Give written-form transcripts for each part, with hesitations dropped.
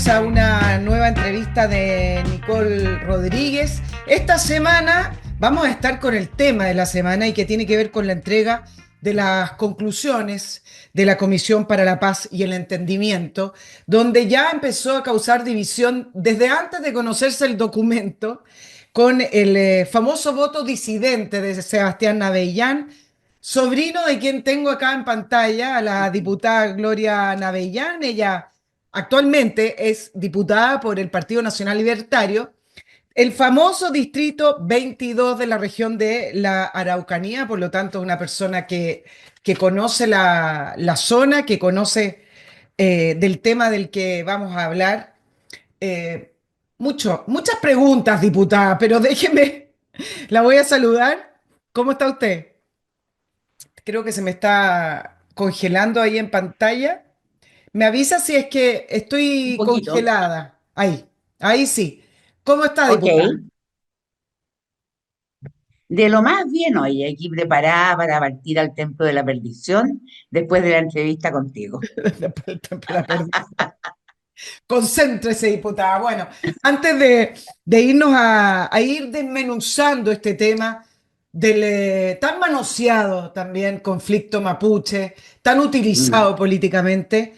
bienvenidos a una nueva entrevista de Nicole Rodríguez. Esta semana vamos a estar con el tema de la semana y que tiene que ver con la entrega de las conclusiones de la Comisión para la Paz y el Entendimiento, donde ya empezó a causar división desde antes de conocerse el documento, con el famoso voto disidente de Sebastián Navellán, sobrino de quien tengo acá en pantalla, a la diputada Gloria Navellán. Ella actualmente es diputada por el Partido Nacional Libertario, el famoso distrito 22 de la región de la Araucanía. Por lo tanto, una persona que conoce la zona, que conoce del tema del que vamos a hablar. Eh, muchas preguntas, diputada, pero déjeme, la voy a saludar. ¿Cómo está usted? Creo que se me está congelando ahí en pantalla. Me avisa si es que Un estoy poquito. congelada. Ahí sí. ¿Cómo está, Ok. diputada? De lo más bien hoy, aquí preparada para partir al templo de la perdición después de la entrevista contigo. Después del tiempo de la perdición. Concéntrese, diputada. Bueno, antes de irnos a ir desmenuzando este tema del tan manoseado también conflicto mapuche, tan Mm. utilizado políticamente,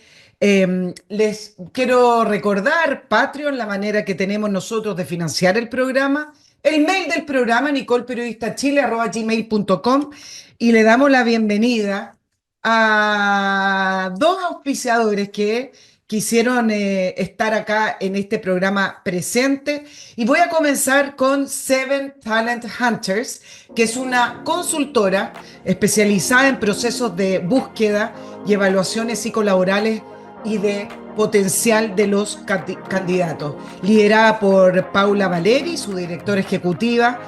les quiero recordar, Patreon, la manera que tenemos nosotros de financiar el programa, el mail del programa, nicolperiodistachile@gmail.com, y le damos la bienvenida a dos auspiciadores que quisieron estar acá en este programa presente. Y voy a comenzar con Seven Talent Hunters, que es una consultora especializada en procesos de búsqueda y evaluaciones psicolaborales y de potencial de los candidatos. Liderada por Paula Valeri, su directora ejecutiva.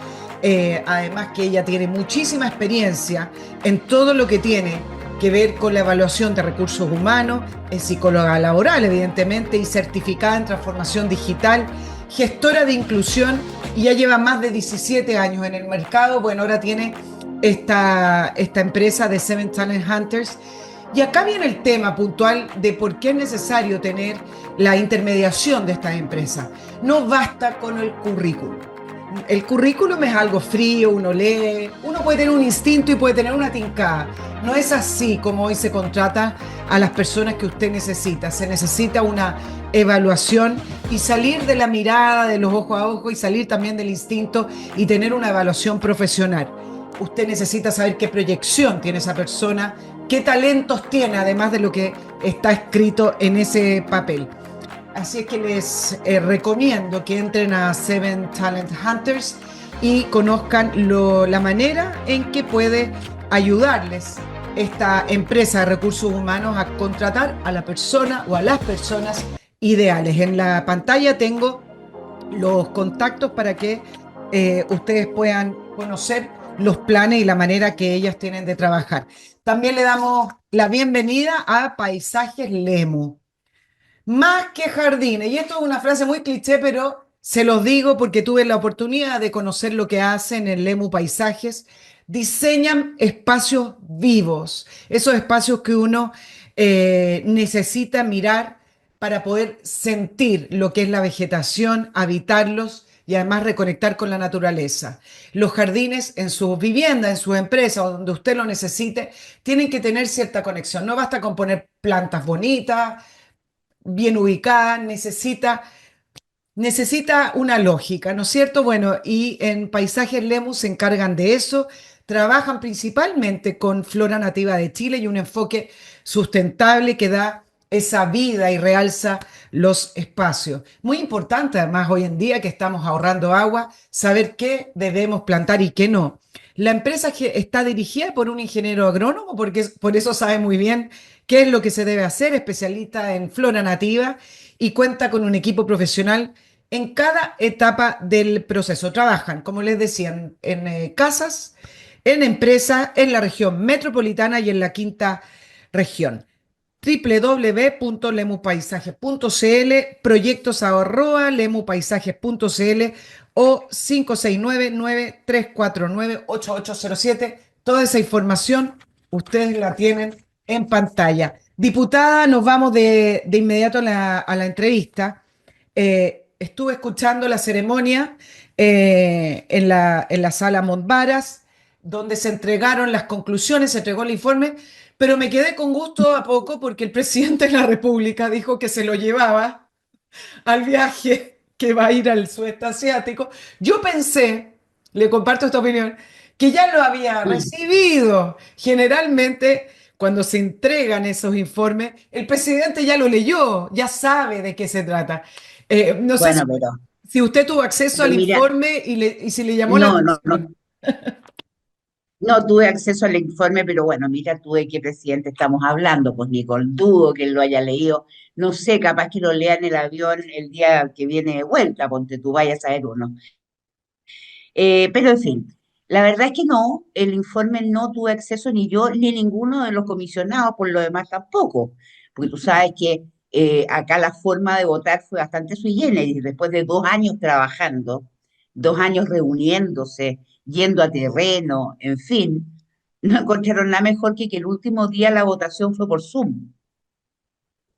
Además que ella tiene muchísima experiencia en todo lo que tiene que ver con la evaluación de recursos humanos, es psicóloga laboral, evidentemente, y certificada en transformación digital, gestora de inclusión, y ya lleva más de 17 años en el mercado. Bueno, ahora tiene esta empresa de Seven Talent Hunters. Y acá viene el tema puntual de por qué es necesario tener la intermediación de estas empresas. No basta con el currículum. El currículum es algo frío, uno lee, uno puede tener un instinto y puede tener una tincada. No es así como hoy se contrata a las personas que usted necesita. Se necesita una evaluación y salir de la mirada, de los ojos a ojos, y salir también del instinto y tener una evaluación profesional. Usted necesita saber qué proyección tiene esa persona, qué talentos tiene, además de lo que está escrito en ese papel. Así es que les recomiendo que entren a Seven Talent Hunters y conozcan la manera en que puede ayudarles esta empresa de recursos humanos a contratar a la persona o a las personas ideales. En la pantalla tengo los contactos para que ustedes puedan conocer los planes y la manera que ellas tienen de trabajar. También le damos la bienvenida a Paisajes Lemu. Más que jardines. Y esto es una frase muy cliché, pero se los digo porque tuve la oportunidad de conocer lo que hacen en Lemu Paisajes. Diseñan espacios vivos, esos espacios que uno necesita mirar para poder sentir lo que es la vegetación, habitarlos y además reconectar con la naturaleza. Los jardines en sus viviendas, en sus empresas o donde usted lo necesite, tienen que tener cierta conexión. No basta con poner plantas bonitas, bien ubicada, necesita una lógica, ¿no es cierto? Bueno, y en Paisajes Lemus se encargan de eso, trabajan principalmente con flora nativa de Chile y un enfoque sustentable que da esa vida y realza los espacios. Muy importante además hoy en día que estamos ahorrando agua, saber qué debemos plantar y qué no. La empresa está dirigida por un ingeniero agrónomo, porque por eso sabe muy bien qué es lo que se debe hacer, especialista en flora nativa, y cuenta con un equipo profesional en cada etapa del proceso. Trabajan, como les decía, en casas, en empresas, en la región metropolitana y en la quinta región. www.lemupaisajes.cl, proyectos@lemupaisajes.cl o 569-9349-8807. Toda esa información ustedes la tienen en pantalla. Diputada, nos vamos de inmediato a la entrevista. Estuve escuchando la ceremonia en la sala Montbaras, donde se entregaron las conclusiones, se entregó el informe, pero me quedé con gusto a poco porque el presidente de la República dijo que se lo llevaba al viaje que va a ir al sudeste asiático. Yo pensé, le comparto esta opinión, que ya lo había Mm. recibido. Generalmente, cuando se entregan esos informes, el presidente ya lo leyó, ya sabe de qué se trata. No sé Bueno, si usted tuvo acceso pero al mira, informe y si le llamó la no, no, no, atención. no tuve acceso al informe, pero bueno, mira tú de qué presidente estamos hablando, pues Nicole, dudo que él lo haya leído. No sé, capaz que lo lea en el avión el día que viene de vuelta, ponte tú vayas a ver uno. Pero en fin, la verdad es que no, el informe no tuve acceso ni yo ni ninguno de los comisionados, por lo demás tampoco, porque tú sabes que acá la forma de votar fue bastante sui generis, después de 2 años trabajando, 2 años reuniéndose, yendo a terreno, en fin, no encontraron nada mejor que el último día la votación fue por Zoom.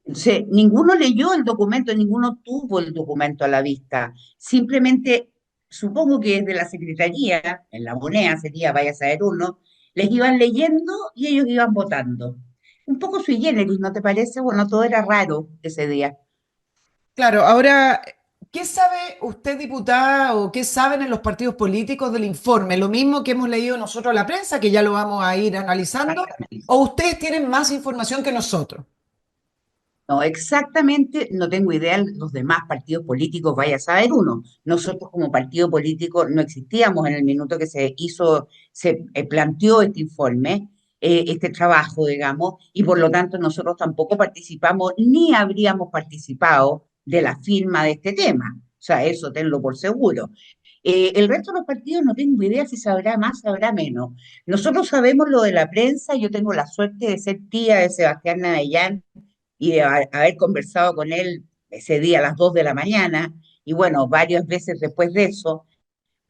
Entonces, ninguno leyó el documento, ninguno tuvo el documento a la vista. Simplemente, supongo que desde la Secretaría, en la moneda sería, vaya a saber uno, les iban leyendo y ellos iban votando. Un poco sui generis, ¿no te parece? Bueno, todo era raro ese día. Claro, ahora, ¿qué sabe usted, diputada, o qué saben en los partidos políticos del informe? ¿Lo mismo que hemos leído nosotros en la prensa, que ya lo vamos a ir analizando? ¿O ustedes tienen más información que nosotros? No, exactamente, no tengo idea los demás partidos políticos, vaya a saber uno. Nosotros como partido político no existíamos en el minuto que se hizo, se planteó este informe, este trabajo, digamos, y por lo tanto nosotros tampoco participamos ni habríamos participado de la firma de este tema. O sea, eso tenlo por seguro. El resto de los partidos no tengo idea si sabrá más, sabrá menos. Nosotros sabemos lo de la prensa, yo tengo la suerte de ser tía de Sebastián Navellán y de haber conversado con él ese día a las 2 de la mañana, y bueno, varias veces después de eso,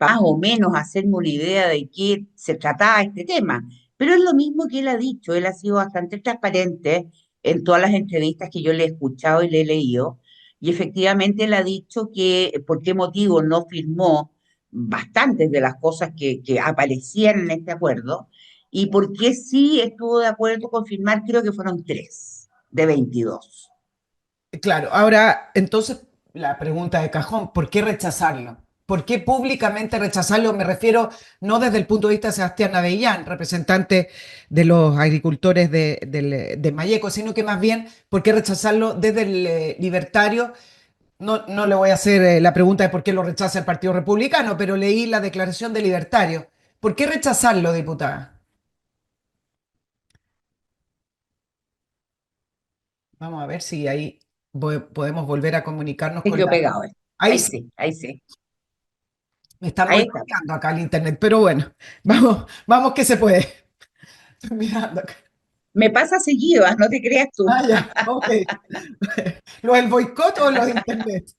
más o menos hacerme una idea de qué se trataba este tema. Pero es lo mismo que él ha dicho, él ha sido bastante transparente en todas las entrevistas que yo le he escuchado y le he leído, y efectivamente él ha dicho que por qué motivo no firmó bastantes de las cosas que aparecían en este acuerdo, y por qué sí estuvo de acuerdo con firmar, creo que fueron 3 de 22. Claro, ahora, entonces, la pregunta de cajón, ¿por qué rechazarlo? ¿Por qué públicamente rechazarlo? Me refiero no desde el punto de vista de Sebastián Avellán, representante de los agricultores de Mayeco, sino que más bien, ¿por qué rechazarlo desde el libertario? No, no le voy a hacer la pregunta de por qué lo rechaza el Partido Republicano, pero leí la declaración de libertario. ¿Por qué rechazarlo, diputada? Vamos a ver si ahí podemos volver a comunicarnos Se con quedó la... pegado. Ahí Ahí sí, sí, ahí sí. me están Ahí está. boicoteando acá el internet, pero bueno, vamos, vamos que se puede. Estoy mirando acá. Me pasa seguido, no te creas tú. Ah, ya, ok. ¿Lo del boicot o lo de internet?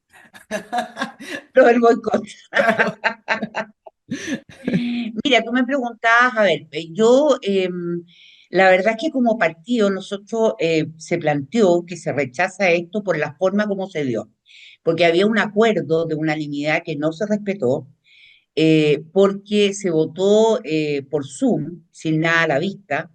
Lo del boicot. Claro. Mira, tú me preguntabas, a ver, yo, la verdad es que como partido nosotros se planteó que se rechaza esto por la forma como se dio, porque había un acuerdo de unanimidad que no se respetó, porque se votó por Zoom, sin nada a la vista,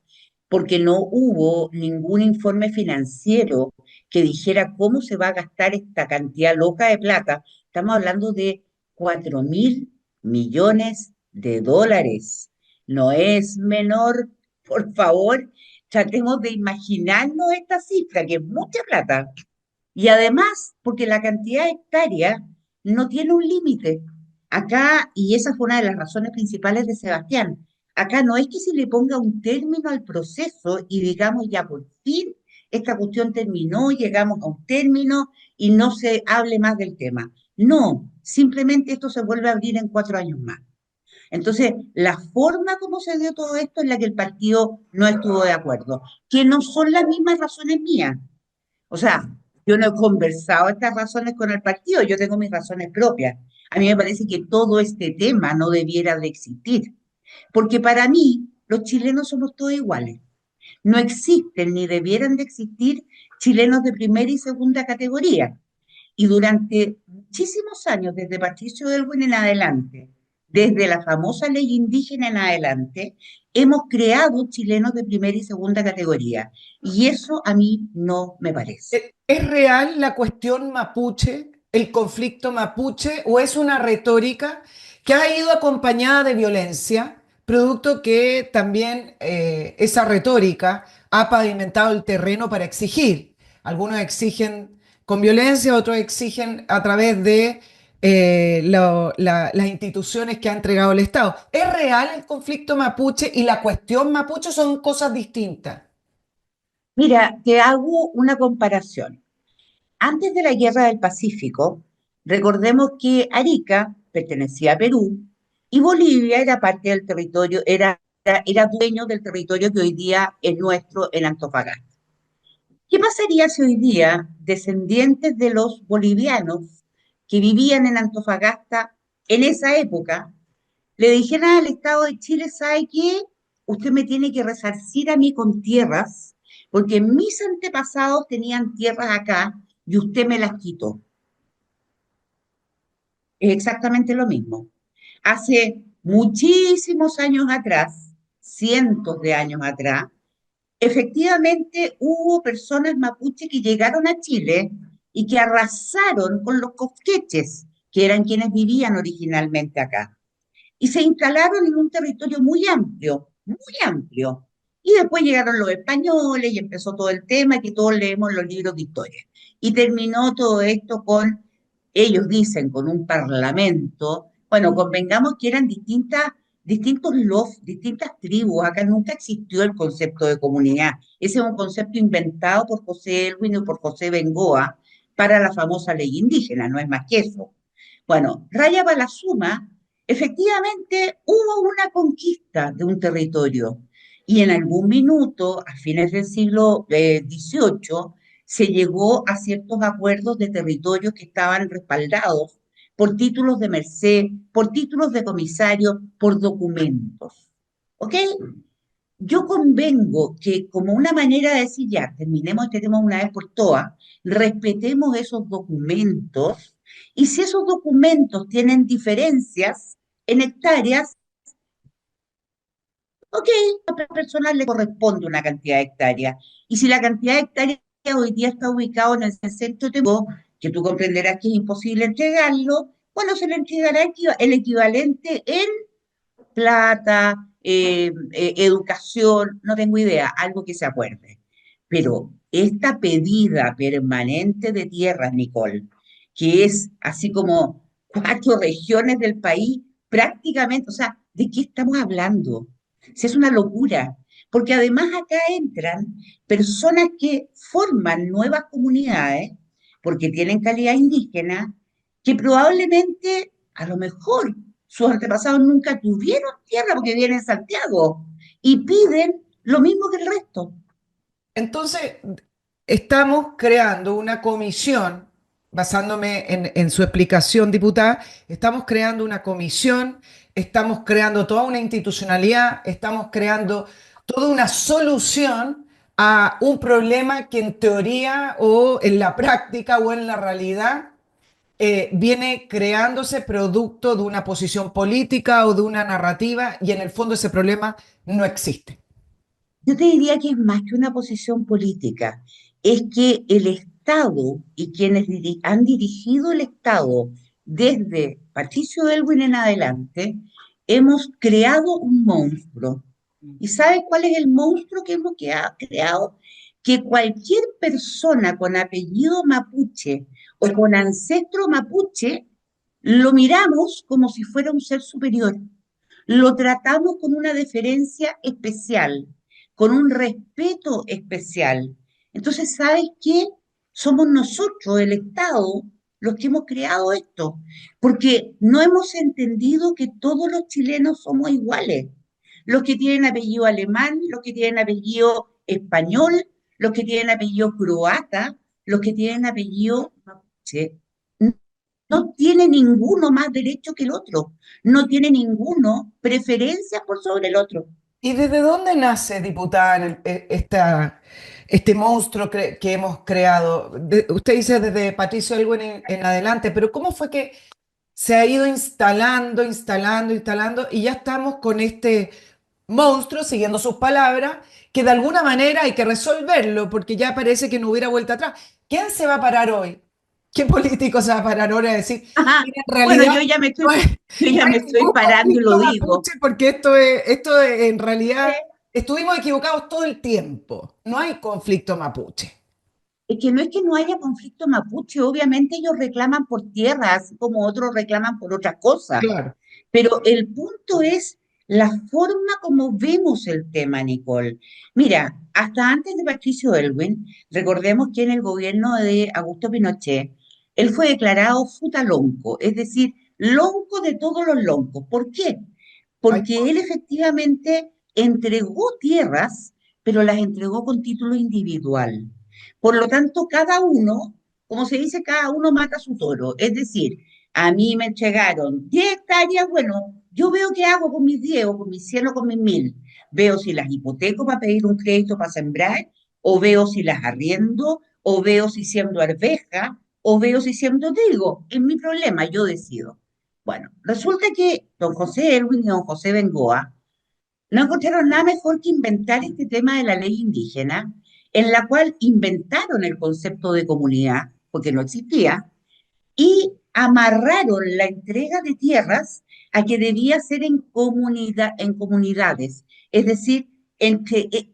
porque no hubo ningún informe financiero que dijera cómo se va a gastar esta cantidad loca de plata. Estamos hablando de 4.000 millones de dólares. No es menor, por favor, tratemos de imaginarnos esta cifra, que es mucha plata. Y además, porque la cantidad de hectáreas no tiene un límite. Acá, y esa fue una de las razones principales de Sebastián, acá no es que se le ponga un término al proceso y digamos ya por fin esta cuestión terminó, llegamos a un término y no se hable más del tema. No, simplemente esto se vuelve a abrir en 4 años más. Entonces, la forma como se dio todo esto es la que el partido no estuvo de acuerdo, que no son las mismas razones mías. O sea, yo no he conversado estas razones con el partido, yo tengo mis razones propias. A mí me parece que todo este tema no debiera de existir, porque para mí los chilenos somos todos iguales. No existen ni debieran de existir chilenos de primera y segunda categoría. Y durante muchísimos años, desde Patricio Elwin en adelante, desde la famosa ley indígena en adelante, hemos creado chilenos de primera y segunda categoría. Y eso a mí no me parece. ¿Es real la cuestión mapuche, el conflicto mapuche, o es una retórica que ha ido acompañada de violencia, producto que también esa retórica ha pavimentado el terreno para exigir? Algunos exigen con violencia, otros exigen a través de las instituciones que ha entregado el Estado. ¿Es real el conflicto mapuche y la cuestión mapuche son cosas distintas? Mira, te hago una comparación. Antes de la Guerra del Pacífico, recordemos que Arica pertenecía a Perú y Bolivia era parte del territorio, era dueño del territorio que hoy día es nuestro en Antofagasta. ¿Qué pasaría si hoy día descendientes de los bolivianos que vivían en Antofagasta en esa época le dijeran al Estado de Chile, ¿sabe qué? Usted me tiene que resarcir a mí con tierras, porque mis antepasados tenían tierras acá y usted me las quitó. Es exactamente lo mismo. Hace muchísimos años atrás, cientos de años atrás, efectivamente hubo personas mapuche que llegaron a Chile y que arrasaron con los cosqueches, que eran quienes vivían originalmente acá, y se instalaron en un territorio muy amplio, muy amplio. Y después llegaron los españoles y empezó todo el tema que todos leemos en los libros de historia. Y terminó todo esto con, ellos dicen, con un parlamento. Bueno, convengamos que eran distintos lofts, distintas tribus. Acá nunca existió el concepto de comunidad. Ese es un concepto inventado por José Elwin y por José Bengoa para la famosa ley indígena, no es más que eso. Bueno, Raya Balazuma, efectivamente hubo una conquista de un territorio y en algún minuto, a fines del siglo XVIII, se llegó a ciertos acuerdos de territorios que estaban respaldados por títulos de merced, por títulos de comisario, por documentos. ¿Ok? Yo convengo que como una manera de decir, ya, terminemos este tema una vez por todas, respetemos esos documentos y si esos documentos tienen diferencias en hectáreas, ok, a otra persona le corresponde una cantidad de hectáreas. Y si la cantidad de hectáreas hoy día está ubicado en el centro de Temuco, que tú comprenderás que es imposible entregarlo, bueno, se le entregará el equivalente en plata, educación, no tengo idea, algo que se acuerde. Pero esta pedida permanente de tierras, Nicole, que es así como 4 regiones del país, prácticamente, o sea, ¿de qué estamos hablando? Si es una locura, porque además acá entran personas que forman nuevas comunidades, porque tienen calidad indígena, que probablemente, a lo mejor, sus antepasados nunca tuvieron tierra porque vienen en Santiago y piden lo mismo que el resto. Entonces, estamos creando una comisión, basándome en su explicación, diputada, estamos creando una comisión, estamos creando toda una institucionalidad, estamos creando toda una solución a un problema que en teoría o en la práctica o en la realidad viene creándose producto de una posición política o de una narrativa y en el fondo ese problema no existe. Yo te diría que es más que una posición política, es que el Estado y quienes han dirigido el Estado desde Patricio Elwin en adelante, hemos creado un monstruo. ¿Y sabes cuál es el monstruo que hemos creado? Que cualquier persona con apellido mapuche o con ancestro mapuche, lo miramos como si fuera un ser superior. Lo tratamos con una deferencia especial, con un respeto especial. Entonces, ¿sabes qué? Somos nosotros, el Estado, los que hemos creado esto, porque no hemos entendido que todos los chilenos somos iguales. Los que tienen apellido alemán, los que tienen apellido español, los que tienen apellido croata, los que tienen apellido mapuche, no tiene ninguno más derecho que el otro, no tiene ninguno preferencia por sobre el otro. ¿Y desde dónde nace, diputada, este monstruo que hemos creado? Usted dice desde Patricio Elwin en adelante, pero ¿cómo fue que se ha ido instalando, instalando, instalando y ya estamos con este monstruo, siguiendo sus palabras, que de alguna manera hay que resolverlo porque ya parece que no hubiera vuelta atrás? ¿Quién se va a parar hoy? ¿Qué político se va a parar ahora a decir, Ajá. mira, en Bueno, realidad no es, yo no ya me hay estoy ningún parando y conflicto lo digo. mapuche porque en realidad estuvimos equivocados todo el tiempo. No hay conflicto mapuche. Es que no es que no haya conflicto mapuche, obviamente ellos reclaman por tierra, así como otros reclaman por otra cosa. Claro. Pero el punto es la forma como vemos el tema, Nicole. Mira, hasta antes de Patricio Elwin, recordemos que en el gobierno de Augusto Pinochet, él fue declarado futalonco, es decir, lonco de todos los loncos. ¿Por qué? Ay, Porque él efectivamente entregó tierras, pero las entregó con título individual. Por lo tanto, cada uno, como se dice, cada uno mata a su toro. Es decir, a mí me entregaron 10 hectáreas, bueno, yo veo qué hago con mis 10 o con mis 100 o con mis 1000. Veo si las hipoteco para pedir un crédito para sembrar, o veo si las arriendo, o veo si siembro arveja, o veo si siembro trigo. Es mi problema, yo decido. Bueno, resulta que don José Elwin y don José Bengoa no encontraron nada mejor que inventar este tema de la ley indígena, en la cual inventaron el concepto de comunidad, porque no existía, y amarraron la entrega de tierras a que debía ser en comunidades, es decir,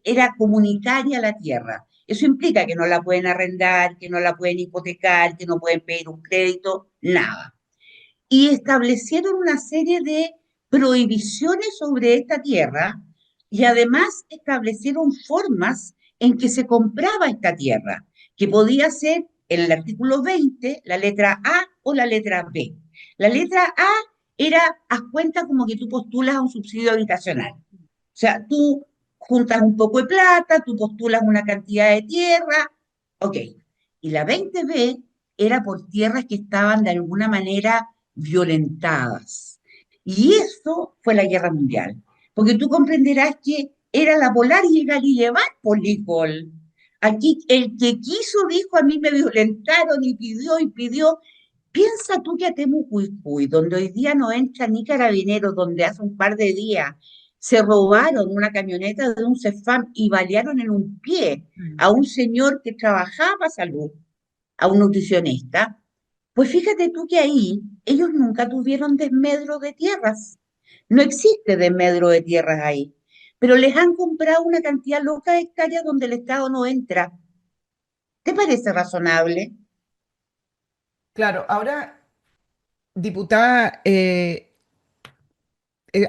era comunitaria la tierra. Eso implica que no la pueden arrendar, que no la pueden hipotecar, que no pueden pedir un crédito, nada. Y establecieron una serie de prohibiciones sobre esta tierra y además establecieron formas en que se compraba esta tierra, que podía ser en el artículo 20 la letra A o la letra B. La letra A era, haz cuenta como que tú postulas a un subsidio habitacional. O sea, tú juntas un poco de plata, tú postulas una cantidad de tierra, ok. Y la 20B era por tierras que estaban de alguna manera violentadas. Y eso fue la guerra mundial. Porque tú comprenderás que era la polar llegar y llevar, Policol. Aquí el que quiso dijo a mí me violentaron y pidió y pidió. Piensa tú que a Temucuicui, donde hoy día no entra ni carabineros, donde hace un par de días se robaron una camioneta de un Cefam y balearon en un pie a un señor que trabajaba para salud, a un nutricionista, pues fíjate tú que ahí ellos nunca tuvieron desmedro de tierras. No existe desmedro de tierras ahí. Pero les han comprado una cantidad loca de hectáreas donde el Estado no entra. ¿Te parece razonable? claro, ahora, diputada,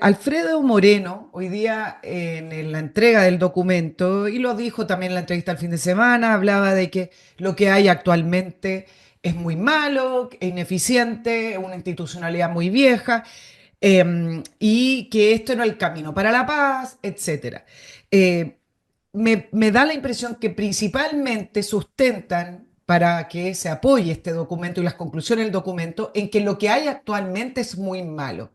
Alfredo Moreno, hoy día la entrega del documento, y lo dijo también en la entrevista el fin de semana, hablaba de que lo que hay actualmente es muy malo, es ineficiente, es una institucionalidad muy vieja, y que esto no es el camino para la paz, etcétera. Eh, me da la impresión que principalmente sustentan para que se apoye este documento y las conclusiones del documento en que lo que hay actualmente es muy malo.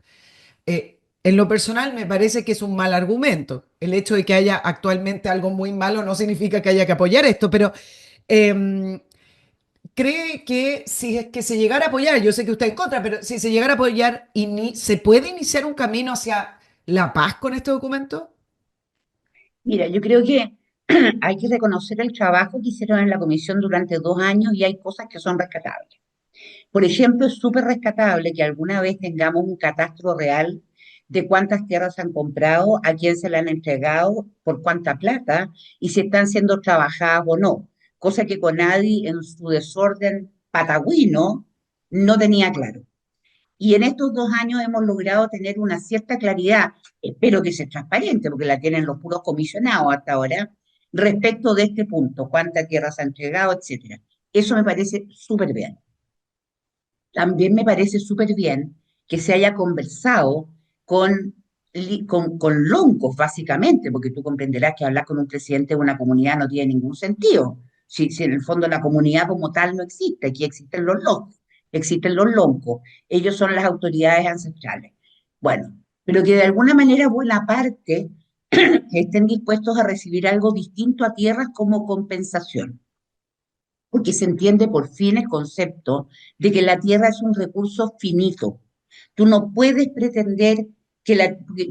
En lo personal me parece que es un mal argumento. El hecho de que haya actualmente algo muy malo no significa que haya que apoyar esto, pero eh, cree que si es que se llegara a apoyar, yo sé que usted es en contra, pero si se llegara a apoyar, ¿se puede iniciar un camino hacia la paz con este documento? Mira, yo creo que hay que reconocer el trabajo que hicieron en la comisión durante 2 años y hay cosas que son rescatables. Por ejemplo, es súper rescatable que alguna vez tengamos un catastro real de cuántas tierras se han comprado, a quién se le han entregado, por cuánta plata y si están siendo trabajadas o no. Cosa que Conadi en su desorden patagüino no tenía claro. Y en estos 2 años hemos logrado tener una cierta claridad, espero que sea transparente, porque la tienen los puros comisionados hasta ahora, respecto de este punto, cuánta tierra se ha entregado, etcétera. Eso me parece súper bien. También me parece súper bien que se haya conversado con, con loncos, básicamente, porque tú comprenderás que hablar con un presidente de una comunidad no tiene ningún sentido. Si en el fondo la comunidad como tal no existe, aquí existen los loncos, ellos son las autoridades ancestrales. Bueno, pero que de alguna manera buena parte que estén dispuestos a recibir algo distinto a tierras como compensación, porque se entiende por fin el concepto de que la tierra es un recurso finito. Tú no puedes pretender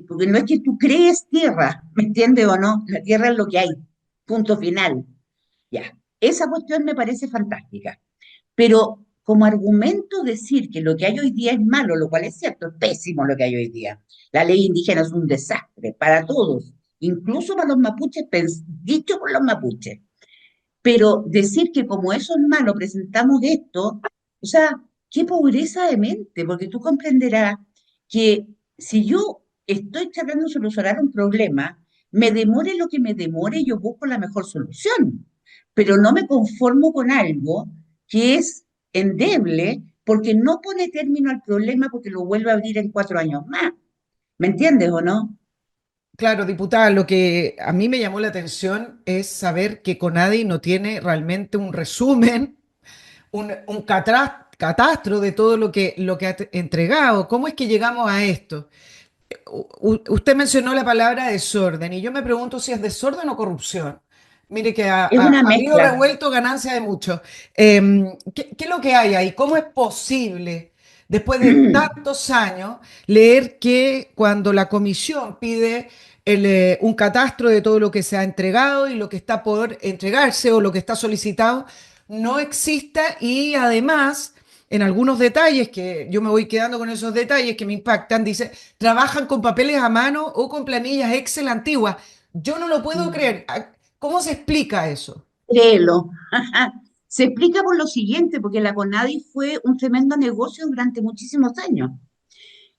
porque no es que tú crees tierra, ¿me entiendes o no? La tierra es lo que hay, punto final. Ya, esa cuestión me parece fantástica. Pero como argumento decir que lo que hay hoy día es malo, lo cual es cierto, es pésimo lo que hay hoy día. La ley indígena es un desastre para todos, incluso para los mapuches, dicho por los mapuches. Pero decir que como eso es malo, presentamos esto, o sea, qué pobreza de mente, porque tú comprenderás que si yo estoy tratando de solucionar un problema, me demore lo que me demore, yo busco la mejor solución, pero no me conformo con algo que es endeble porque no pone término al problema porque lo vuelve a abrir en 4 años más. ¿Me entiendes o no? Claro, diputada, lo que a mí me llamó la atención es saber que CONADI no tiene realmente un resumen, catastro de todo lo que ha entregado. ¿Cómo es que llegamos a esto? Usted mencionó la palabra desorden y yo me pregunto si es desorden o corrupción. Mire que Es una a río mezcla. revuelto ganancia de muchos. ¿Qué es lo que hay ahí? ¿Cómo es posible, después de tantos años, leer que cuando la comisión pide un catastro de todo lo que se ha entregado y lo que está por entregarse o lo que está solicitado, no exista y además en algunos detalles, que yo me voy quedando con esos detalles que me impactan, dice, trabajan con papeles a mano o con planillas Excel antiguas. Yo no lo puedo creer. ¿Cómo se explica eso? Créelo. Se explica por lo siguiente, porque la CONADI fue un tremendo negocio durante muchísimos años.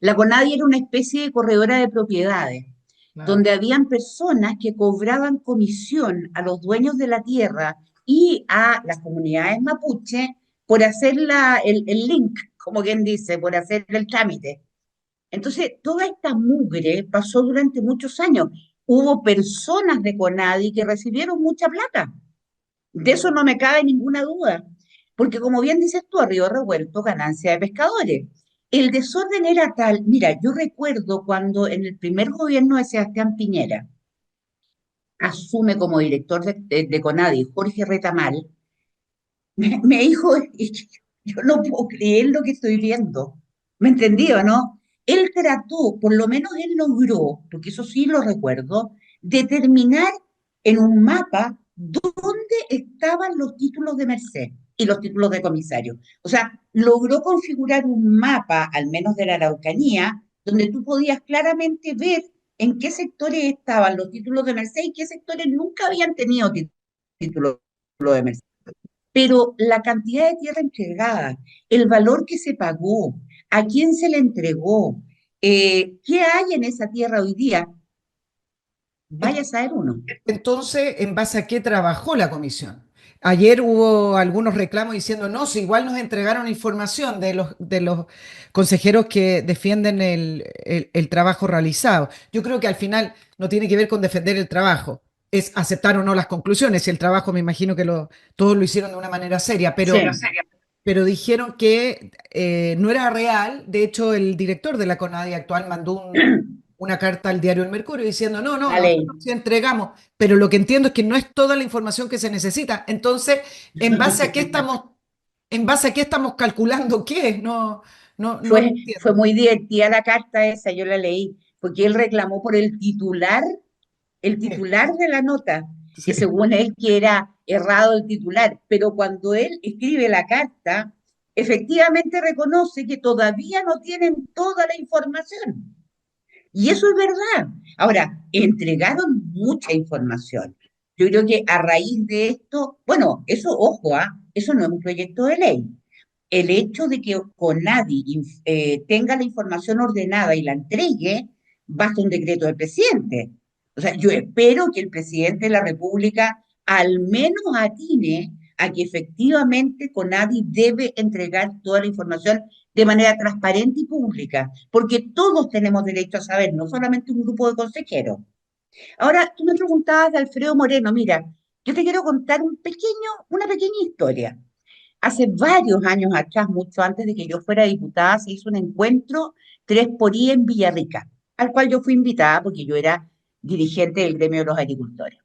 La CONADI era una especie de corredora de propiedades, Claro. donde habían personas que cobraban comisión a los dueños de la tierra y a las comunidades mapuche por hacer el link, como quien dice, por hacer el trámite. Entonces, toda esta mugre pasó durante muchos años. Hubo personas de CONADI que recibieron mucha plata. De eso no me cabe ninguna duda, porque como bien dices tú, a río revuelto, ganancia de pescadores. El desorden era tal, mira, yo recuerdo cuando en el primer gobierno de Sebastián Piñera asume como director de CONADI Jorge Retamal, me dijo, yo no puedo creer lo que estoy viendo. ¿Me entendió, no? Él trató, por lo menos él logró, porque eso sí lo recuerdo, determinar en un mapa dónde estaban los títulos de merced y los títulos de comisario. O sea, logró configurar un mapa, al menos de la Araucanía, donde tú podías claramente ver en qué sectores estaban los títulos de merced y qué sectores nunca habían tenido títulos de merced. Pero la cantidad de tierra entregada, el valor que se pagó, a quién se le entregó, qué hay en esa tierra hoy día, vaya a saber uno. Entonces, ¿en base a qué trabajó la comisión? Ayer hubo algunos reclamos diciendo, no, si igual nos entregaron información de los consejeros que defienden el trabajo realizado. Yo creo que al final no tiene que ver con defender el trabajo, es aceptar o no las conclusiones. Y el trabajo me imagino que todos lo hicieron de una manera seria, Sí, pero dijeron que no era real. De hecho, el director de la CONADI actual mandó una carta al diario El Mercurio diciendo, no, no, la ley. nosotros sí entregamos, pero lo que entiendo es que no es toda la información que se necesita. Entonces, ¿en base a qué estamos, en base a qué estamos calculando qué? No, no lo Fue entiendo. muy divertida la carta esa, yo la leí, porque él reclamó por el Sí, titular de la nota, que sí. según él que era errado el titular, pero cuando él escribe la carta, efectivamente reconoce que todavía no tienen toda la información. Y eso es verdad. Ahora, entregaron mucha información. Yo creo que a raíz de esto, bueno, eso, ojo, eso no es un proyecto de ley. El hecho de que CONADI tenga la información ordenada y la entregue, basta un decreto del presidente. O sea, yo espero que el presidente de la República al menos atine a que efectivamente CONADI debe entregar toda la información de manera transparente y pública, porque todos tenemos derecho a saber, no solamente un grupo de consejeros. Ahora, tú me preguntabas de Alfredo Moreno, mira, yo te quiero contar una pequeña historia. Hace varios años atrás, mucho antes de que yo fuera diputada, se hizo un encuentro 3 por I en Villarrica, al cual yo fui invitada porque yo era dirigente del gremio de los agricultores.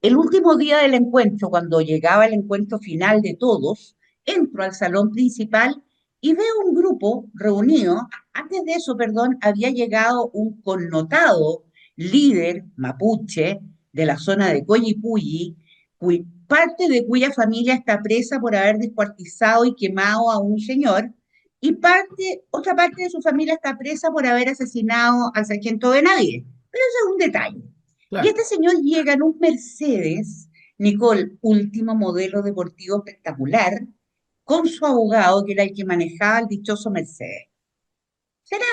El último día del encuentro, cuando llegaba el encuentro final de todos, entro al salón principal y veo un grupo reunido. Antes de eso, perdón, había llegado un connotado líder mapuche de la zona de Coyipulli, parte de cuya familia está presa por haber descuartizado y quemado a un señor, y otra parte de su familia está presa por haber asesinado al sargento Benavides. Pero eso es un detalle. Y Claro. este señor llega en un Mercedes, Nicole, último modelo deportivo espectacular, con su abogado, que era el que manejaba el dichoso Mercedes. ¿Será?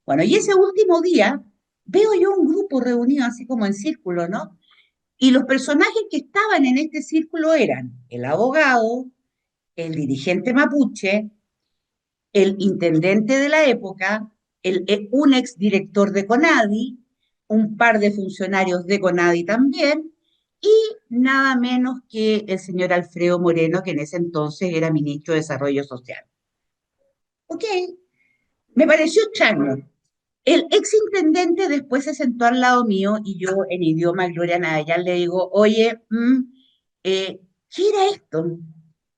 Bueno, y ese último día veo yo un grupo reunido así como en círculo, ¿no? Y los personajes que estaban en este círculo eran el abogado, el dirigente mapuche, el intendente de la época, un ex director de CONADI, un par de funcionarios de CONADI también, y nada menos que el señor Alfredo Moreno, que en ese entonces era ministro de Desarrollo Social. Ok, me pareció extraño. El ex intendente después se sentó al lado mío y yo en idioma Gloria Nayar le digo, oye, ¿qué era esto?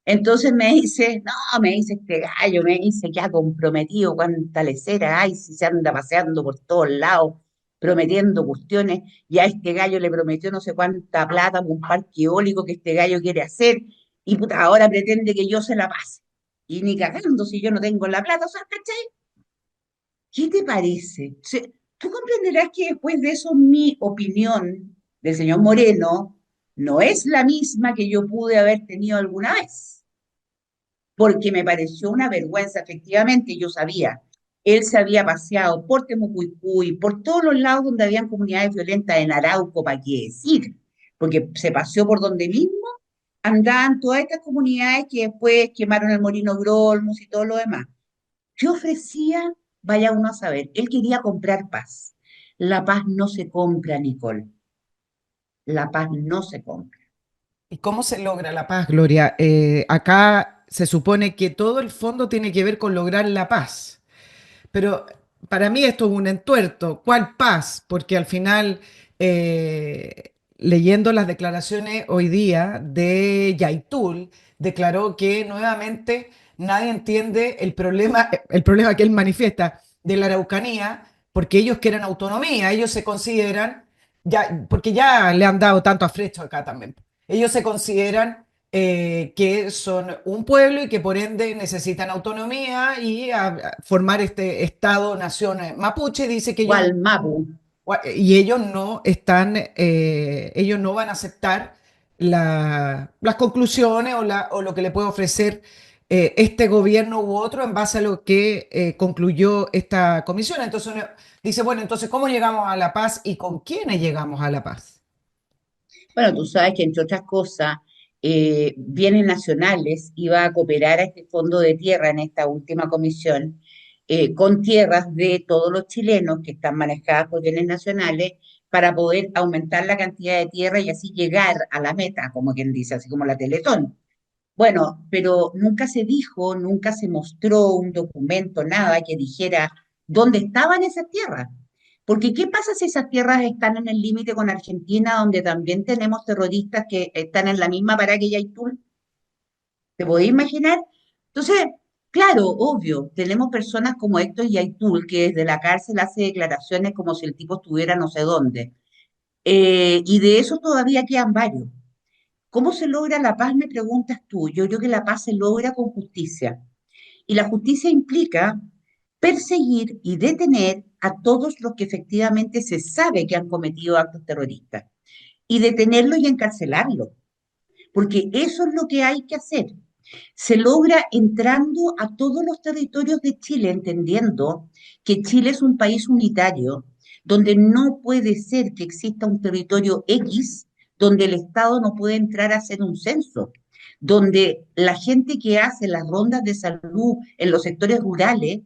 Entonces me dice, no, me dice este gallo, me dice que ha comprometido cuánta lecera hay, si se anda paseando por todos lados, prometiendo cuestiones, y a este gallo le prometió no sé cuánta plata por un parque eólico que este gallo quiere hacer, y puta, ahora pretende que yo se la pase. Y ni cagando si yo no tengo la plata, o sea, ¿cachai? ¿Qué te parece? Tú comprenderás que después de eso mi opinión del señor Moreno no es la misma que yo pude haber tenido alguna vez, porque me pareció una vergüenza, efectivamente, yo sabía, él se había paseado por Temucuicui, por todos los lados donde habían comunidades violentas, en Arauco, ¿para qué decir? Porque se paseó por donde mismo andaban todas estas comunidades que después quemaron el Molino Grolmus y todo lo demás. ¿Qué ofrecía? Vaya uno a saber. Él quería comprar paz. La paz no se compra, Nicole. La paz no se compra. ¿Y cómo se logra la paz, Gloria? Acá se supone que todo el fondo tiene que ver con lograr la paz. Pero para mí esto es un entuerto. ¿Cuál paz? Porque al final, leyendo las declaraciones hoy día de Yaitul, declaró que nuevamente nadie entiende el problema que él manifiesta de la Araucanía, porque ellos quieren autonomía, ellos se consideran, ya, porque ya le han dado tanto a Frecho acá también, ellos se consideran que son un pueblo y que por ende necesitan autonomía y a formar este Estado-nación mapuche. Dice que ellos, Gualmapu. y ellos no están, ellos no van a aceptar las conclusiones o lo que le puede ofrecer este gobierno u otro en base a lo que concluyó esta comisión. Entonces uno dice, bueno, entonces, ¿cómo llegamos a la paz y con quiénes llegamos a la paz? Bueno, tú sabes que entre otras cosas, bienes nacionales iba a cooperar a este fondo de tierra en esta última comisión, con tierras de todos los chilenos que están manejadas por bienes nacionales para poder aumentar la cantidad de tierra y así llegar a la meta, como quien dice, así como la Teletón. Bueno, pero nunca se dijo, nunca se mostró un documento, nada que dijera dónde estaban esas tierras. Porque ¿qué pasa si esas tierras están en el límite con Argentina, donde también tenemos terroristas que están en la misma parada que Yaitul? ¿Te podés imaginar? Entonces, claro, obvio, tenemos personas como Héctor Yaitul, que desde la cárcel hace declaraciones como si el tipo estuviera no sé dónde. Y de eso todavía quedan varios. ¿Cómo se logra la paz? Me preguntas tú. Yo creo que la paz se logra con justicia. Y la justicia implica perseguir y detener a todos los que efectivamente se sabe que han cometido actos terroristas. Y detenerlos y encarcelarlos. Porque eso es lo que hay que hacer. Se logra entrando a todos los territorios de Chile, entendiendo que Chile es un país unitario, donde no puede ser que exista un territorio X donde el Estado no puede entrar a hacer un censo, donde la gente que hace las rondas de salud en los sectores rurales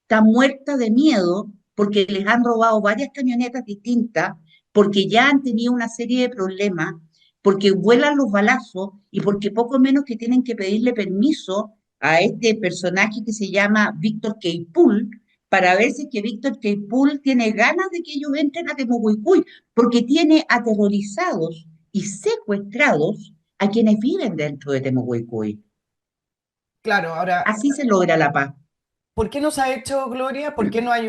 está muerta de miedo porque les han robado varias camionetas distintas, porque ya han tenido una serie de problemas, porque vuelan los balazos y porque poco menos que tienen que pedirle permiso a este personaje que se llama Víctor Keipul para ver si es que Víctor Keipul tiene ganas de que ellos entren a Temucuicui, porque tiene aterrorizados y secuestrados a quienes viven dentro de Temucuicui. Claro, ahora, Así se logra la paz. ¿por qué no se ha hecho, Gloria? ¿Por qué no hay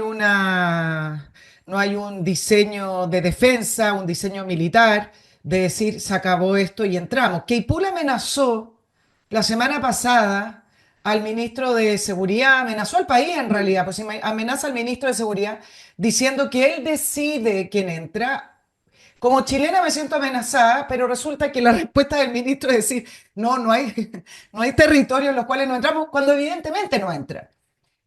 un diseño de defensa, un diseño militar de decir se acabó esto y entramos? Keipul amenazó la semana pasada al ministro de Seguridad, amenazó al país en realidad, pues amenaza al ministro de Seguridad diciendo que él decide quién entra. Como chilena me siento amenazada, pero resulta que la respuesta del ministro es decir, no, no hay territorios en los cuales no entramos, cuando evidentemente no entra.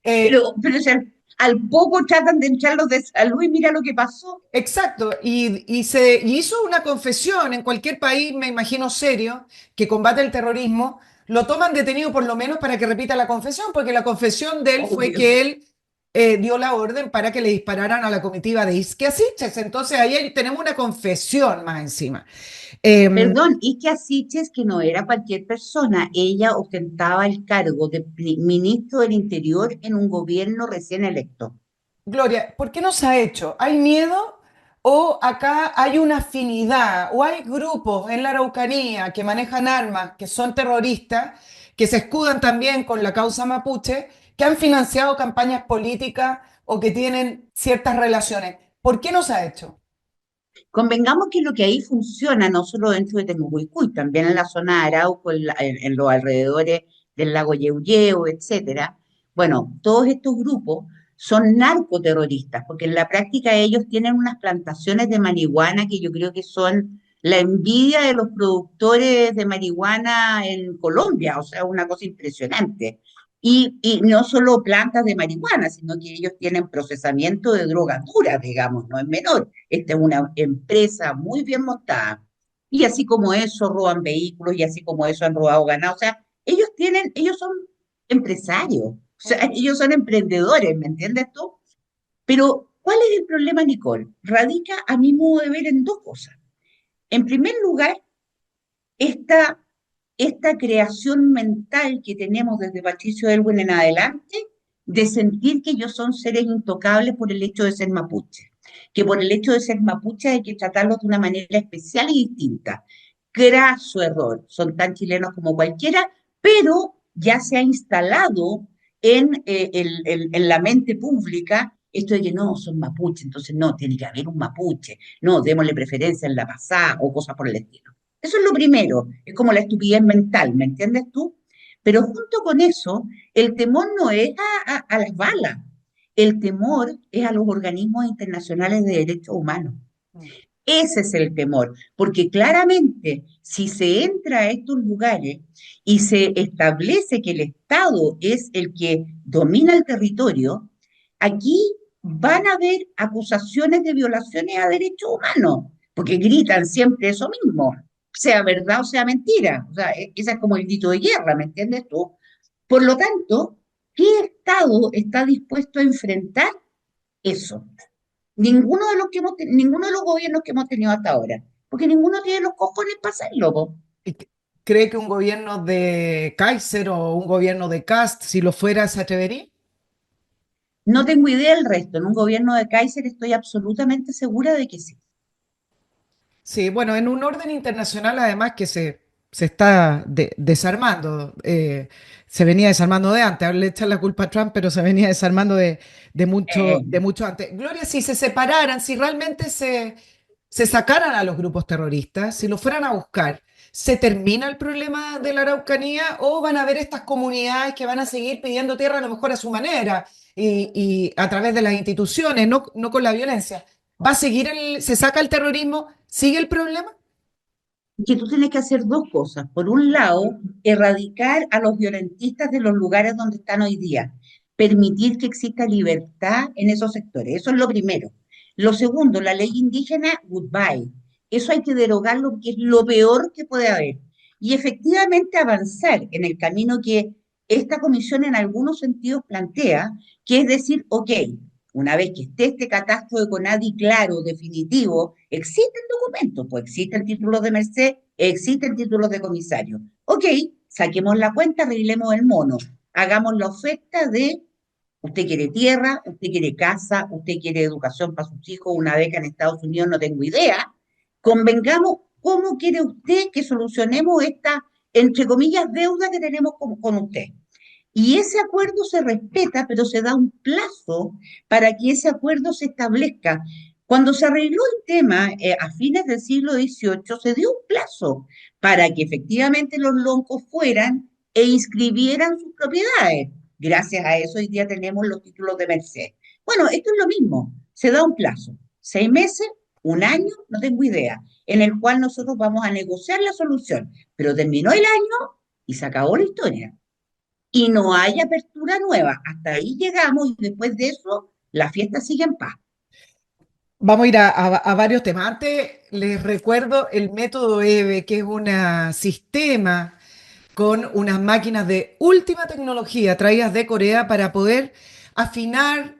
Eh, Pero si al poco tratan de entrar los de salud y mira lo que pasó. exacto, y hizo una confesión en cualquier país, me imagino serio, que combate el terrorismo, lo toman detenido por lo menos para que repita la confesión, porque la confesión de él fue Obvio. que él dio la orden para que le dispararan a la comitiva de Isquia Siches. Entonces ahí tenemos una confesión más encima. Eh, Perdón, y que Asiches, que no era cualquier persona, ella ostentaba el cargo de ministro del Interior en un gobierno recién electo. Gloria, ¿por qué no se ha hecho? ¿Hay miedo o acá hay una afinidad o hay grupos en la Araucanía que manejan armas, que son terroristas, que se escudan también con la causa mapuche, que han financiado campañas políticas o que tienen ciertas relaciones? ¿Por qué no se ha hecho? Convengamos que lo que ahí funciona, no solo dentro de Temucuicui, también en la zona de Arauco, en los alrededores del lago Yeuyeu, etcétera. Bueno, todos estos grupos son narcoterroristas, porque en la práctica ellos tienen unas plantaciones de marihuana que yo creo que son la envidia de los productores de marihuana en Colombia, o sea, una cosa impresionante. Y no solo plantas de marihuana, sino que ellos tienen procesamiento de drogas duras, digamos, no es menor. Esta es una empresa muy bien montada. Y así como eso roban vehículos y así como eso han robado ganado. O sea, ellos son empresarios, o sea, ellos son emprendedores, ¿me entiendes tú? Pero, ¿cuál es el problema, Nicole? Radica, a mi modo de ver, en dos cosas. En primer lugar, esta, esta creación mental que tenemos desde Patricio Elwin en adelante de sentir que ellos son seres intocables por el hecho de ser mapuche, que por el hecho de ser mapuche hay que tratarlos de una manera especial y distinta. Graso error, son tan chilenos como cualquiera, pero ya se ha instalado en la mente pública esto de que no, son mapuche, entonces no, tiene que haber un mapuche, no, démosle preferencia en la pasada o cosas por el estilo. Eso es lo primero, es como la estupidez mental, ¿me entiendes tú? Pero junto con eso, el temor no es a las balas, el temor es a los organismos internacionales de derechos humanos. Ese es el temor, porque claramente si se entra a estos lugares y se establece que el Estado es el que domina el territorio, aquí van a haber acusaciones de violaciones a derechos humanos, porque gritan siempre eso mismo, sea verdad o sea mentira. O sea, ese es como el grito de guerra, ¿me entiendes tú? Por lo tanto, ¿qué Estado está dispuesto a enfrentar eso? Ninguno de los gobiernos que hemos tenido hasta ahora, porque ninguno tiene los cojones para hacerlo, po. ¿Y cree que un gobierno de Kaiser o un gobierno de Cast, si lo fuera, se atrevería? No tengo idea del resto. En un gobierno de Kaiser estoy absolutamente segura de que sí. Sí, bueno, en un orden internacional además que se está desarmando, se venía desarmando de antes, ahora le echan la culpa a Trump, pero se venía desarmando Eh, de mucho antes. Gloria, si se separaran, si realmente se sacaran a los grupos terroristas, si los fueran a buscar, ¿se termina el problema de la Araucanía o van a haber estas comunidades que van a seguir pidiendo tierra a lo mejor a su manera y a través de las instituciones, no con la violencia? ¿Va a seguir se saca el terrorismo? ¿Sigue el problema? que tú tienes que hacer dos cosas. Por un lado, erradicar a los violentistas de los lugares donde están hoy día, permitir que exista libertad en esos sectores. Eso es lo primero. Lo segundo, la ley indígena, goodbye. Eso hay que derogarlo porque es lo peor que puede haber. Y efectivamente avanzar en el camino que esta comisión en algunos sentidos plantea, que es decir, ok, una vez que esté este catastro de CONADI claro, definitivo, existen documentos, pues existen títulos de merced, existen títulos de comisario. Ok, saquemos la cuenta, arreglemos el mono, hagamos la oferta de Usted quiere tierra, usted quiere casa, usted quiere educación para sus hijos, una beca en Estados Unidos, no tengo idea. Convengamos cómo quiere usted que solucionemos esta, entre comillas, deuda que tenemos con usted. Y ese acuerdo se respeta, pero se da un plazo para que ese acuerdo se establezca. Cuando se arregló el tema a fines del siglo XVIII, se dio un plazo para que efectivamente los loncos fueran e inscribieran sus propiedades. Gracias a eso hoy día tenemos los títulos de merced. Bueno, esto es lo mismo, se da un plazo, 6 meses, un año, no tengo idea, en el cual nosotros vamos a negociar la solución, pero terminó el año y se acabó la historia y no hay apertura nueva. Hasta ahí llegamos y después de eso la fiesta sigue en paz. Vamos a ir a varios temas. Antes les recuerdo el método EVE, que es un sistema con unas máquinas de última tecnología traídas de Corea para poder afinar,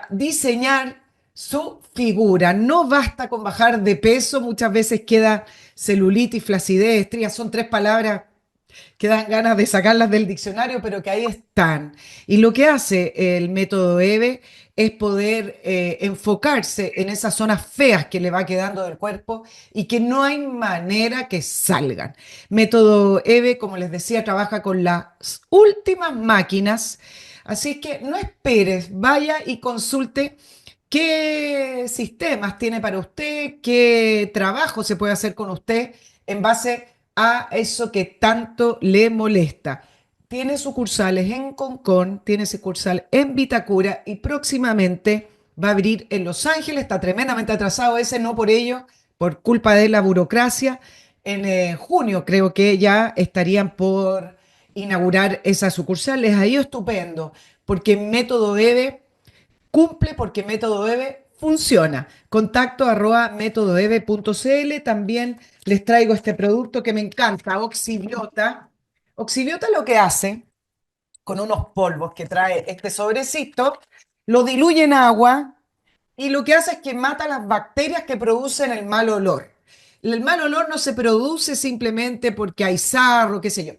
diseñar su figura. No basta con bajar de peso, muchas veces queda celulitis, flacidez, estrías, son tres palabras que dan ganas de sacarlas del diccionario, pero que ahí están. Y lo que hace el método EVE es poder enfocarse en esas zonas feas que le va quedando del cuerpo y que no hay manera que salgan. Método EVE, como les decía, trabaja con las últimas máquinas, así que no esperes, vaya y consulte qué sistemas tiene para usted, qué trabajo se puede hacer con usted en base a eso que tanto le molesta. Tiene sucursales en Concón, tiene sucursal en Vitacura y próximamente va a abrir en Los Ángeles. Está tremendamente atrasado ese, no por ello, por culpa de la burocracia. En junio creo que ya estarían por inaugurar esas sucursales. Ahí estupendo, porque método EVE cumple, porque método EVE funciona. Contacto arroba métodoeve.cl. También les traigo este producto que me encanta, Oxibiota. Oxibiota lo que hace con unos polvos que trae este sobrecito, lo diluye en agua y lo que hace es que mata las bacterias que producen el mal olor. El mal olor no se produce simplemente porque hay sarro, qué sé yo.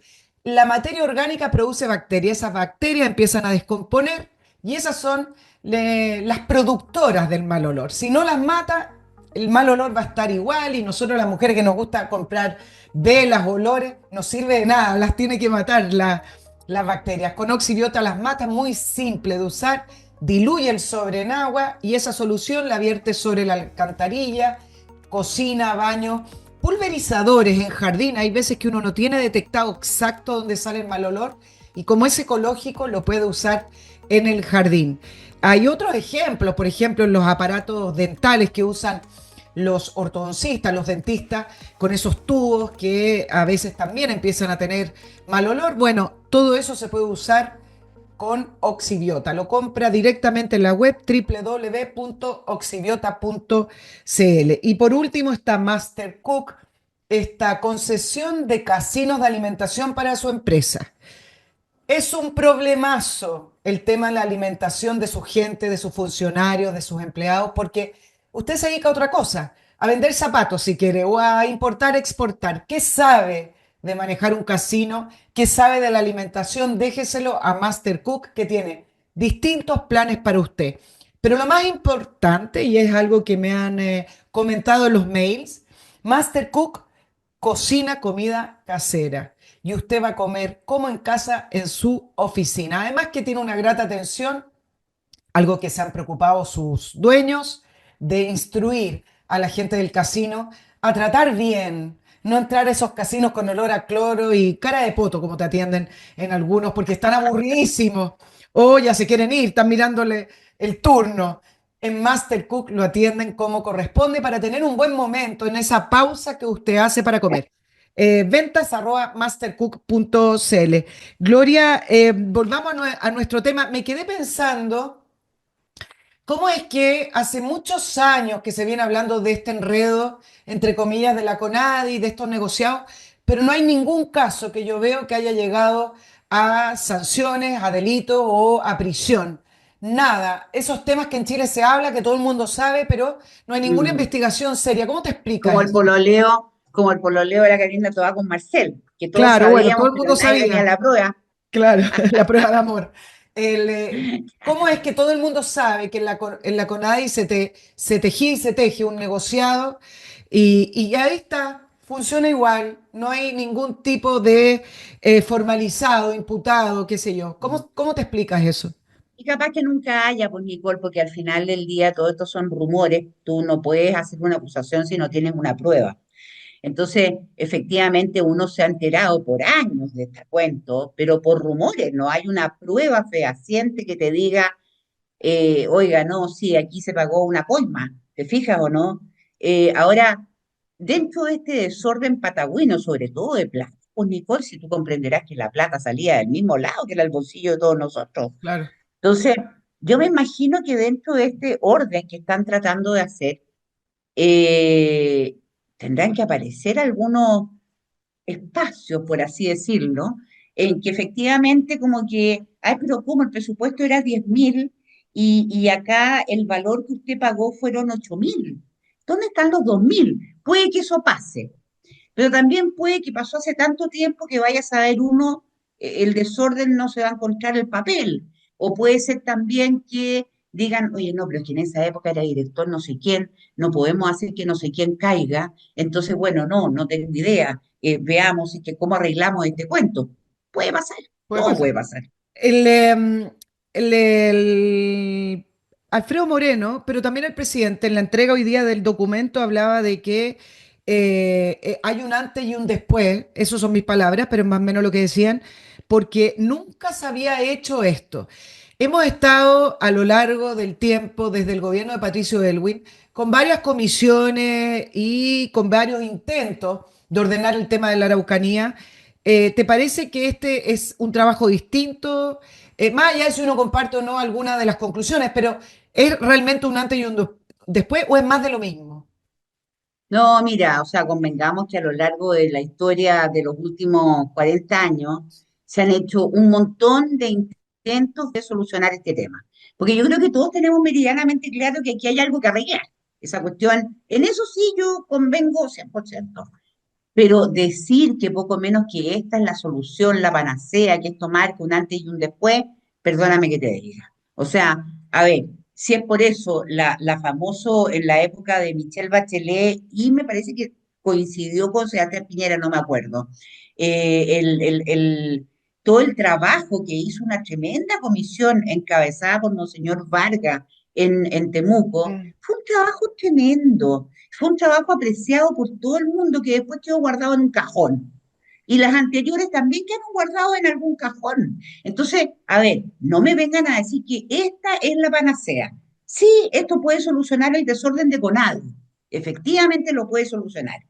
La materia orgánica produce bacterias, esas bacterias empiezan a descomponer y esas son las productoras del mal olor. Si no las mata, el mal olor va a estar igual y nosotros las mujeres que nos gusta comprar velas, olores, no sirve de nada, las tiene que matar las bacterias. Con Oxibiota las mata, muy simple de usar, diluye el sobre en agua y esa solución la vierte sobre la alcantarilla, cocina, baño, pulverizadores en jardín. Hay veces que uno no tiene detectado exacto dónde sale el mal olor y como es ecológico lo puede usar en el jardín. Hay otros ejemplos, por ejemplo, en los aparatos dentales que usan los ortodoncistas, los dentistas, con esos tubos que a veces también empiezan a tener mal olor. Bueno, todo eso se puede usar con Oxibiota. Lo compra directamente en la web www.oxibiota.cl. Y por último está Master Cook, esta concesión de casinos de alimentación para su empresa. Es un problemazo el tema de la alimentación de su gente, de sus funcionarios, de sus empleados, porque usted se dedica a otra cosa, a vender zapatos si quiere, o a importar, exportar. ¿Qué sabe de manejar un casino? ¿Qué sabe de la alimentación? Déjeselo a Master Cook, que tiene distintos planes para usted. Pero lo más importante, y es algo que me han comentado en los mails, Master Cook cocina comida casera y usted va a comer como en casa en su oficina. Además que tiene una grata atención, algo que se han preocupado sus dueños, de instruir a la gente del casino a tratar bien, no entrar a esos casinos con olor a cloro y cara de poto como te atienden en algunos porque están aburridísimos o ya se quieren ir, están mirándole el turno. En Master Cook lo atienden como corresponde para tener un buen momento en esa pausa que usted hace para comer. Ventas arroba mastercook.cl. Gloria, volvamos a nuestro tema. Me quedé pensando, ¿cómo es que hace muchos años que se viene hablando de este enredo, entre comillas, de la CONADI, de estos negociados, pero no hay ningún caso que yo veo que haya llegado a sanciones, a delito o a prisión? Nada. Esos temas que en Chile se habla, que todo el mundo sabe, pero no hay ninguna Mm. investigación seria. ¿Cómo te explicas eso? Como el pololeo de la Karina Toa con Marcel, que todos Claro, bueno, todo sabíamos, el pero mundo nadie venía a sabía. la prueba. Claro, la prueba de amor. ¿Cómo es que todo el mundo sabe que en la CONADI se tejía y se teje un negociado y ahí está, funciona igual, no hay ningún tipo de formalizado, imputado, qué sé yo? ¿Cómo te explicas eso? Y capaz que nunca haya, pues Nicole, porque al final del día todo esto son rumores, tú no puedes hacer una acusación si no tienes una prueba. Entonces, efectivamente, uno se ha enterado por años de este cuento, pero por rumores, no hay una prueba fehaciente que te diga, oiga, no, sí, aquí se pagó una coima, ¿te fijas o no? Ahora, dentro de este desorden patagüino, sobre todo de plata, pues Nicole, si tú comprenderás que la plata salía del mismo lado que era el bolsillo de todos nosotros. Claro. Entonces, yo me imagino que dentro de este orden que están tratando de hacer, tendrán que aparecer algunos espacios, por así decirlo, en que efectivamente como que, ay, pero ¿cómo? El presupuesto era 10.000 y acá el valor que usted pagó fueron 8.000. ¿Dónde están los 2.000? Puede que eso pase, pero también puede que pasó hace tanto tiempo que vaya a saber uno, el desorden no se va a encontrar el papel. O puede ser también que digan, oye, no, pero es que en esa época era director no sé quién, no podemos hacer que no sé quién caiga. Entonces, bueno, no tengo idea. Veamos que cómo arreglamos este cuento. Puede pasar, Puede todo pasar. puede pasar. El, em, el Alfredo Moreno, pero también el presidente, en la entrega hoy día del documento hablaba de que hay un antes y un después, esas son mis palabras, pero es más o menos lo que decían, porque nunca se había hecho esto. Hemos estado a lo largo del tiempo, desde el gobierno de Patricio Elwin, con varias comisiones y con varios intentos de ordenar el tema de la Araucanía. ¿Te parece que este es un trabajo distinto? Más allá de si uno comparte o no alguna de las conclusiones, pero ¿es realmente un antes y un después o es más de lo mismo? No, mira, o sea, convengamos que a lo largo de la historia de los últimos 40 años se han hecho un montón de intentos de solucionar este tema. Porque yo creo que todos tenemos meridianamente claro que aquí hay algo que arreglar. Esa cuestión, en eso sí yo convengo 100%. Pero decir que poco menos que esta es la solución, la panacea, que esto marca un antes y un después, perdóname que te diga. O sea, a ver, si es por eso, la famoso en la época de Michelle Bachelet, y me parece que coincidió con Sebastián Piñera, no me acuerdo, todo el trabajo que hizo una tremenda comisión encabezada por Monseñor Vargas en Temuco, Mm. fue un trabajo tremendo. Fue un trabajo apreciado por todo el mundo que después quedó guardado en un cajón. Y las anteriores también quedaron guardadas en algún cajón. Entonces, a ver, no me vengan a decir que esta es la panacea. Sí, esto puede solucionar el desorden de Conadi. Efectivamente lo puede solucionar.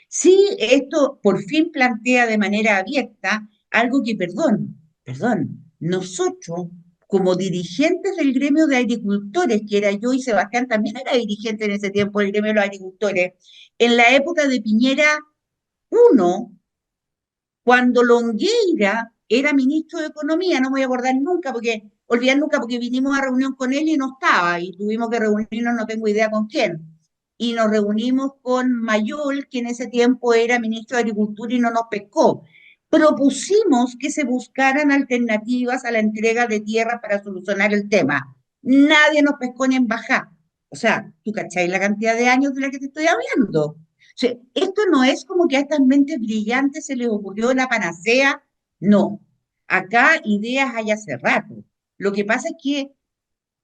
Sí, esto por fin plantea de manera abierta algo que, perdón, nosotros como dirigentes del gremio de agricultores, que era yo y Sebastián también era dirigente en ese tiempo del gremio de los agricultores, en la época de Piñera uno, cuando Longueira era ministro de Economía, no me voy a acordar nunca, olvidar nunca, porque vinimos a reunión con él y no estaba, y tuvimos que reunirnos, no tengo idea con quién. Y nos reunimos con Mayol, que en ese tiempo era ministro de Agricultura y no nos pescó. Propusimos que se buscaran alternativas a la entrega de tierra para solucionar el tema. Nadie nos pescó ni en baja. O sea, ¿tú cacháis la cantidad de años de la que te estoy hablando? Sea, esto no es como que a estas mentes brillantes se les ocurrió la panacea, no. Acá ideas hay hace rato. Lo que pasa es que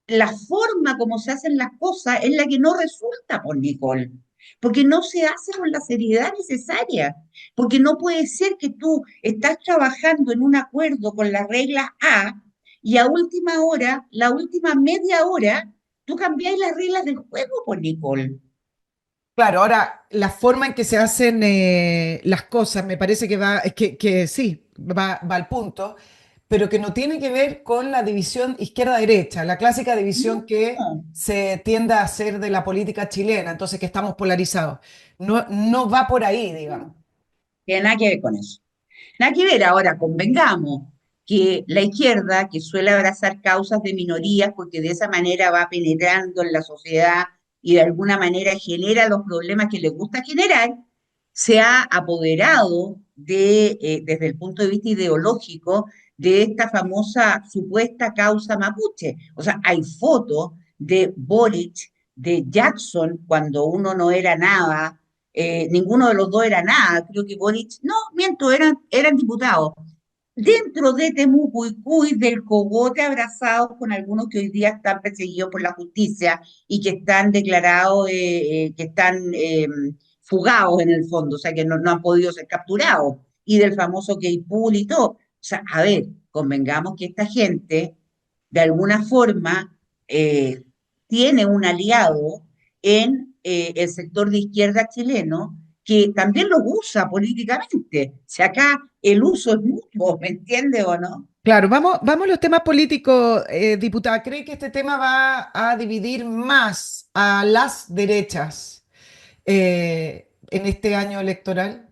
la forma como se hacen las cosas es la que no resulta por Nicole, porque no se hace con la seriedad necesaria, porque no puede ser que tú estás trabajando en un acuerdo con las reglas A y a última hora, la última media hora, tú cambiáis las reglas del juego por Nicole. Claro, ahora la forma en que se hacen las cosas me parece que que sí, va al punto, pero que no tiene que ver con la división izquierda-derecha, la clásica división que No, se tiende a hacer de la política chilena, entonces que estamos polarizados. No, no va por ahí, digamos. tiene nada que ver con eso. Nada que ver, ahora convengamos que la izquierda, que suele abrazar causas de minorías, porque de esa manera va penetrando en la sociedad y de alguna manera genera los problemas que le gusta generar, se ha apoderado desde el punto de vista ideológico, de esta famosa supuesta causa mapuche. O sea, hay fotos de Boric, de Jackson, cuando uno no era nada, ninguno de los dos era nada, creo que Boric, no, miento, eran diputados. Dentro de Temucuicui, del cogote abrazados con algunos que hoy día están perseguidos por la justicia y que están declarados, que están fugados en el fondo, o sea, que no han podido ser capturados, y del famoso Keipull y todo. O sea, a ver, convengamos que esta gente, de alguna forma, tiene un aliado en el sector de izquierda chileno que también lo usa políticamente. Si acá el uso es mutuo, ¿me entiende o no? Claro, vamos a los temas políticos, diputada. ¿Cree que este tema va a dividir más a las derechas en este año electoral?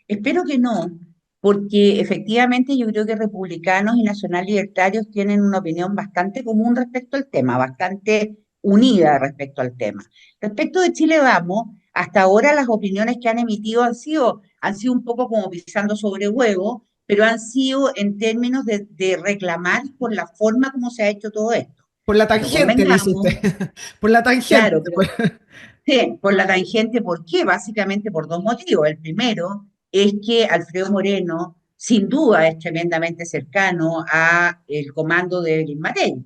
Espero que no, porque efectivamente yo creo que republicanos y nacional libertarios tienen una opinión bastante común respecto al tema, bastante unida respecto al tema. Respecto de Chile Vamos, hasta ahora las opiniones que han emitido han sido un poco como pisando sobre huevo, pero han sido en términos de reclamar por la forma como se ha hecho todo esto. Por la Pero tangente, dice convengamos, usted. Por la tangente. claro, pero sí, por la tangente, ¿por qué? Básicamente por dos motivos. El primero es que Alfredo Moreno, sin duda, es tremendamente cercano a el comando de Evelyn Matei.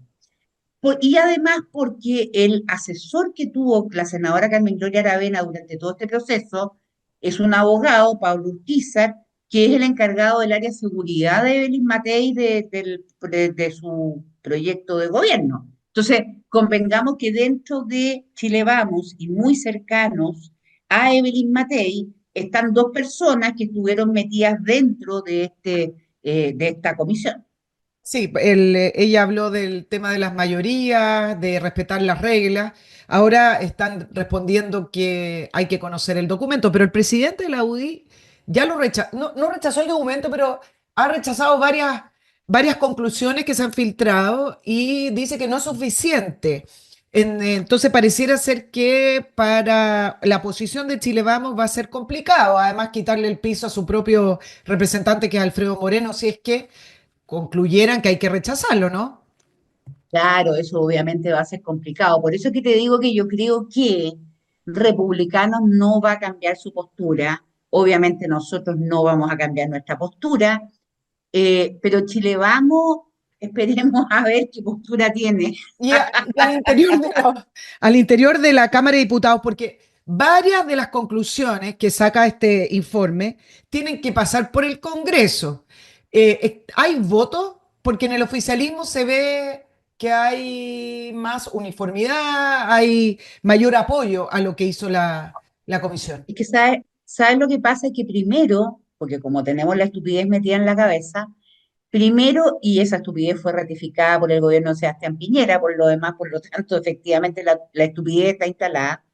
Y además porque el asesor que tuvo la senadora Carmen Gloria Aravena durante todo este proceso es un abogado, Pablo Urquizar, que es el encargado del área de seguridad de Evelyn Matei de su proyecto de gobierno. Entonces, convengamos que dentro de Chile Vamos y muy cercanos a Evelyn Matei están dos personas que estuvieron metidas dentro de esta comisión. Sí, ella habló del tema de las mayorías, de respetar las reglas. Ahora están respondiendo que hay que conocer el documento, pero el presidente de la UDI ya lo rechazó, no rechazó el documento, pero ha rechazado varias conclusiones que se han filtrado y dice que no es suficiente. Entonces pareciera ser que para la posición de Chile Vamos va a ser complicado, además quitarle el piso a su propio representante, que es Alfredo Moreno, si es que concluyeran que hay que rechazarlo, ¿no? Claro, eso obviamente va a ser complicado. Por eso es que te digo que yo creo que Republicanos no va a cambiar su postura. Obviamente nosotros no vamos a cambiar nuestra postura, pero Chile Vamos, esperemos a ver qué postura tiene. Y al interior de la Cámara de Diputados, porque varias de las conclusiones que saca este informe tienen que pasar por el Congreso. ¿Hay voto? Porque en el oficialismo se ve que hay más uniformidad, hay mayor apoyo a lo que hizo la comisión. Es que ¿sabes lo que pasa? Es que primero, porque como tenemos la estupidez metida en la cabeza, primero, y esa estupidez fue ratificada por el gobierno de Sebastián Piñera, por lo demás, por lo tanto, efectivamente la estupidez está instalada.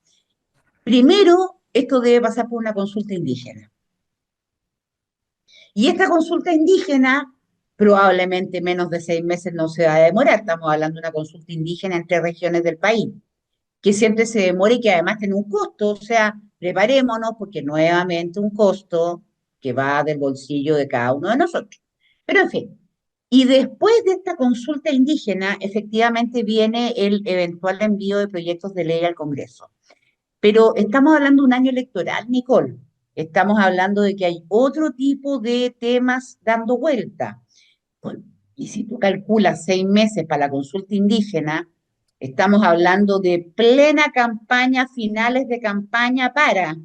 Primero, esto debe pasar por una consulta indígena. Y esta consulta indígena, probablemente menos de 6 meses no se va a demorar. Estamos hablando de una consulta indígena entre regiones del país, que siempre se demora y que además tiene un costo. O sea, preparémonos porque nuevamente un costo que va del bolsillo de cada uno de nosotros. Pero en fin, y después de esta consulta indígena, efectivamente viene el eventual envío de proyectos de ley al Congreso. Pero estamos hablando de un año electoral, Nicole. Estamos hablando de que hay otro tipo de temas dando vuelta. Pues, y si tú calculas 6 meses para la consulta indígena, estamos hablando de plena campaña, finales de campaña para.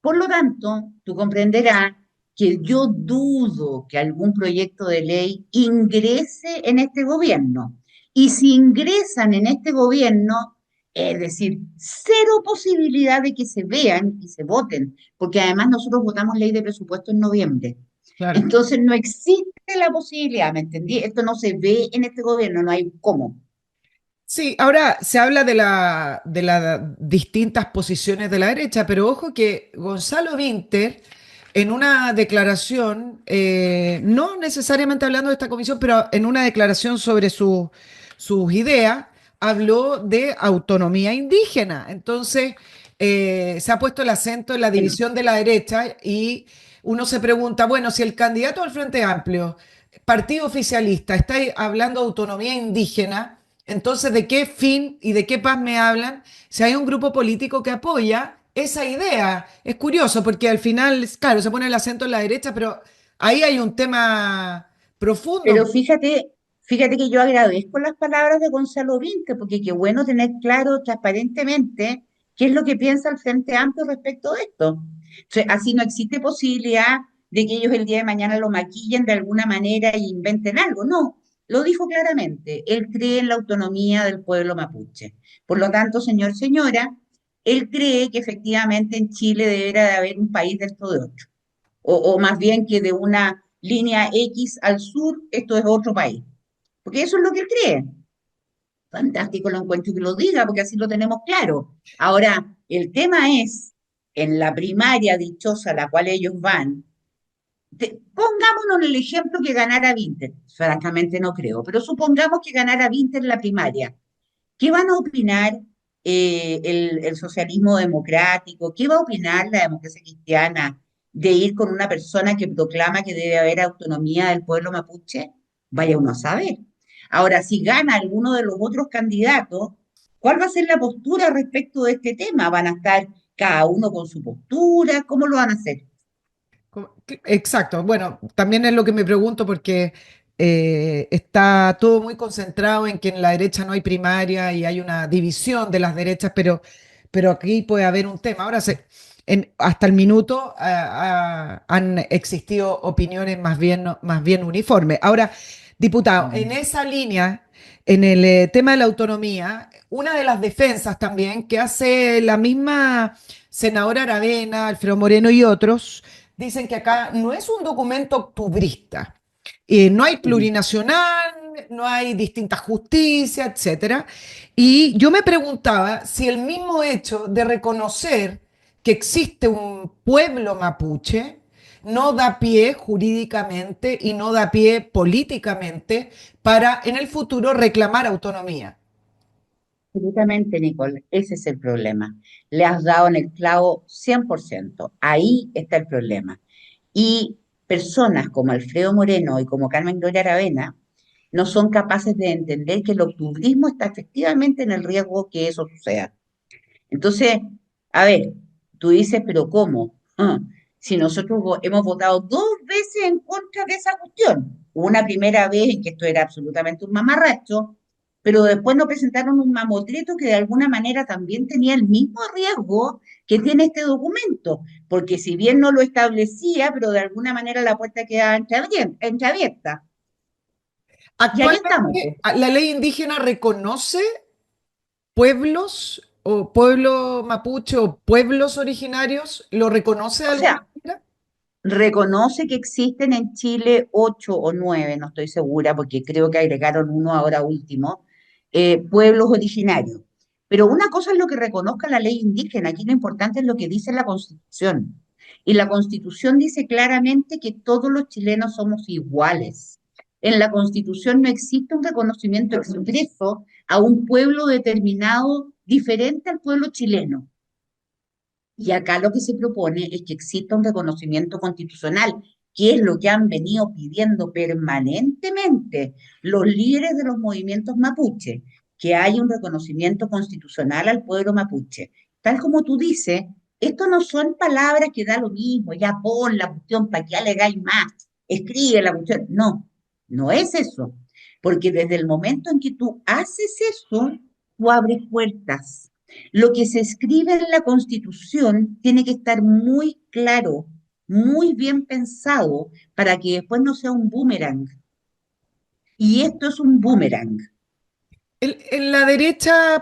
Por lo tanto, tú comprenderás que yo dudo que algún proyecto de ley ingrese en este gobierno. Y si ingresan en este gobierno, es decir, cero posibilidad de que se vean y se voten, porque además nosotros votamos ley de presupuesto en noviembre. Claro. Entonces no existe la posibilidad, ¿me entendí? Esto no se ve en este gobierno, no hay cómo. Sí, ahora se habla de las distintas posiciones de la derecha, pero ojo que Gonzalo Vinter, en una declaración, no necesariamente hablando de esta comisión, pero en una declaración sobre sus ideas, habló de autonomía indígena. Entonces, se ha puesto el acento en la Bueno, división de la derecha y uno se pregunta, bueno, si el candidato al Frente Amplio, partido oficialista, está ahí hablando de autonomía indígena, entonces ¿de qué fin y de qué paz me hablan si hay un grupo político que apoya esa idea? Es curioso porque al final, claro, se pone el acento en la derecha, pero ahí hay un tema profundo. pero fíjate que yo agradezco las palabras de Gonzalo Vinque, porque qué bueno tener claro transparentemente qué es lo que piensa el Frente Amplio respecto de esto. O sea, así no existe posibilidad de que ellos el día de mañana lo maquillen de alguna manera e inventen algo. No, lo dijo claramente. Él cree en la autonomía del pueblo mapuche. Por lo tanto, señor, señora, él cree que efectivamente en Chile deberá de haber un país dentro de otro o más bien que de una línea X al sur, esto es otro país. Porque eso es lo que él cree. Fantástico lo encuentro que lo diga, porque así lo tenemos claro. Ahora, el tema es, en la primaria dichosa a la cual ellos van, pongámonos en el ejemplo que ganara Vinter. Francamente no creo, pero supongamos que ganara Vinter en la primaria. ¿Qué van a opinar el socialismo democrático? ¿Qué va a opinar la democracia cristiana de ir con una persona que proclama que debe haber autonomía del pueblo mapuche? Vaya uno a saber. Ahora, si gana alguno de los otros candidatos, ¿cuál va a ser la postura respecto de este tema? ¿Van a estar cada uno con su postura? ¿Cómo lo van a hacer? Exacto. Bueno, también es lo que me pregunto porque está todo muy concentrado en que en la derecha no hay primaria y hay una división de las derechas, pero aquí puede haber un tema. Ahora, hasta el minuto han existido opiniones más bien uniformes. Ahora, diputado, en Mm. esa línea, en el tema de la autonomía, una de las defensas también que hace la misma senadora Aravena, Alfredo Moreno y otros, dicen que acá no es un documento octubrista. No hay Mm. plurinacional, no hay distintas justicias, etcétera. Y yo me preguntaba si el mismo hecho de reconocer que existe un pueblo mapuche no da pie jurídicamente y no da pie políticamente para en el futuro reclamar autonomía. Absolutamente, Nicole, ese es el problema. Le has dado en el clavo 100%. Ahí está el problema. Y personas como Alfredo Moreno y como Carmen Gloria Aravena no son capaces de entender que el octubrismo está efectivamente en el riesgo que eso suceda. Entonces, a ver, tú dices, pero ¿cómo? Si nosotros hemos votado dos veces en contra de esa cuestión. Una primera vez en que esto era absolutamente un mamarracho, pero después nos presentaron un mamotreto que de alguna manera también tenía el mismo riesgo que tiene este documento, porque si bien no lo establecía, pero de alguna manera la puerta quedaba entreabierta. Y ahí estamos, Actualmente, pues. la ley indígena reconoce pueblos o pueblo mapuche o pueblos originarios, ¿lo reconoce de O alguna sea, manera? reconoce que existen en Chile 8 o 9, no estoy segura, porque creo que agregaron uno ahora último, pueblos originarios. Pero una cosa es lo que reconozca la ley indígena, aquí lo importante es lo que dice la Constitución. Y la Constitución dice claramente que todos los chilenos somos iguales. En la Constitución no existe un reconocimiento expreso a un pueblo determinado diferente al pueblo chileno. Y acá lo que se propone es que exista un reconocimiento constitucional, que es lo que han venido pidiendo permanentemente los líderes de los movimientos mapuche, que haya un reconocimiento constitucional al pueblo mapuche. Tal como tú dices, esto no son palabras que da lo mismo, ya pon la cuestión para que alegáis más, escribe la cuestión. No, no es eso, porque desde el momento en que tú haces eso, tú abres puertas. Lo que se escribe en la Constitución tiene que estar muy claro, muy bien pensado, para que después no sea un boomerang. Y esto es un boomerang. En la derecha,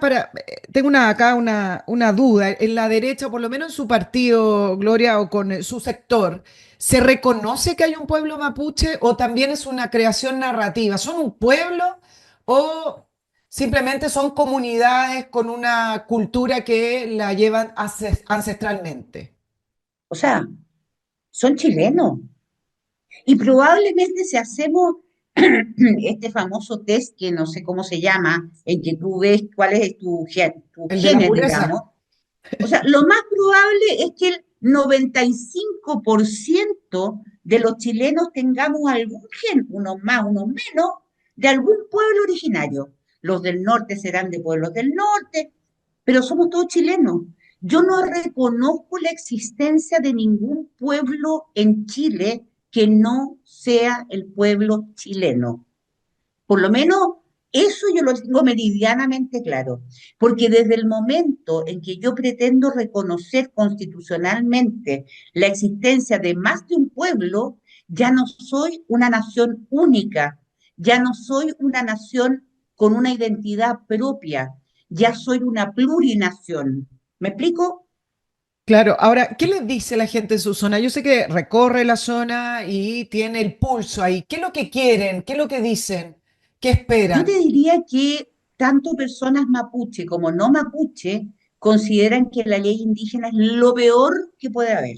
tengo acá una duda, en la derecha, por lo menos en su partido, Gloria, o con su sector, ¿se reconoce que hay un pueblo mapuche o también es una creación narrativa? ¿Son un pueblo o simplemente son comunidades con una cultura que la llevan ancestralmente? O sea, son chilenos. Y probablemente si hacemos este famoso test que no sé cómo se llama, en que tú ves cuál es tu El de la genes, pureza. digamos, O sea, lo más probable es que el 95% de los chilenos tengamos algún gen, unos más, unos menos, de algún pueblo originario. Los del norte serán de pueblos del norte, pero somos todos chilenos. Yo no reconozco la existencia de ningún pueblo en Chile que no sea el pueblo chileno. Por lo menos eso yo lo tengo meridianamente claro, porque desde el momento en que yo pretendo reconocer constitucionalmente la existencia de más de un pueblo, ya no soy una nación única, ya no soy una nación con una identidad propia, ya soy una plurinación. ¿Me explico? Claro, ahora, ¿qué les dice la gente en su zona? Yo sé que recorre la zona y tiene el pulso ahí. ¿Qué es lo que quieren? ¿Qué es lo que dicen? ¿Qué Yo te esperan? diría que tanto personas mapuche como no mapuche consideran que la ley indígena es lo peor que puede haber,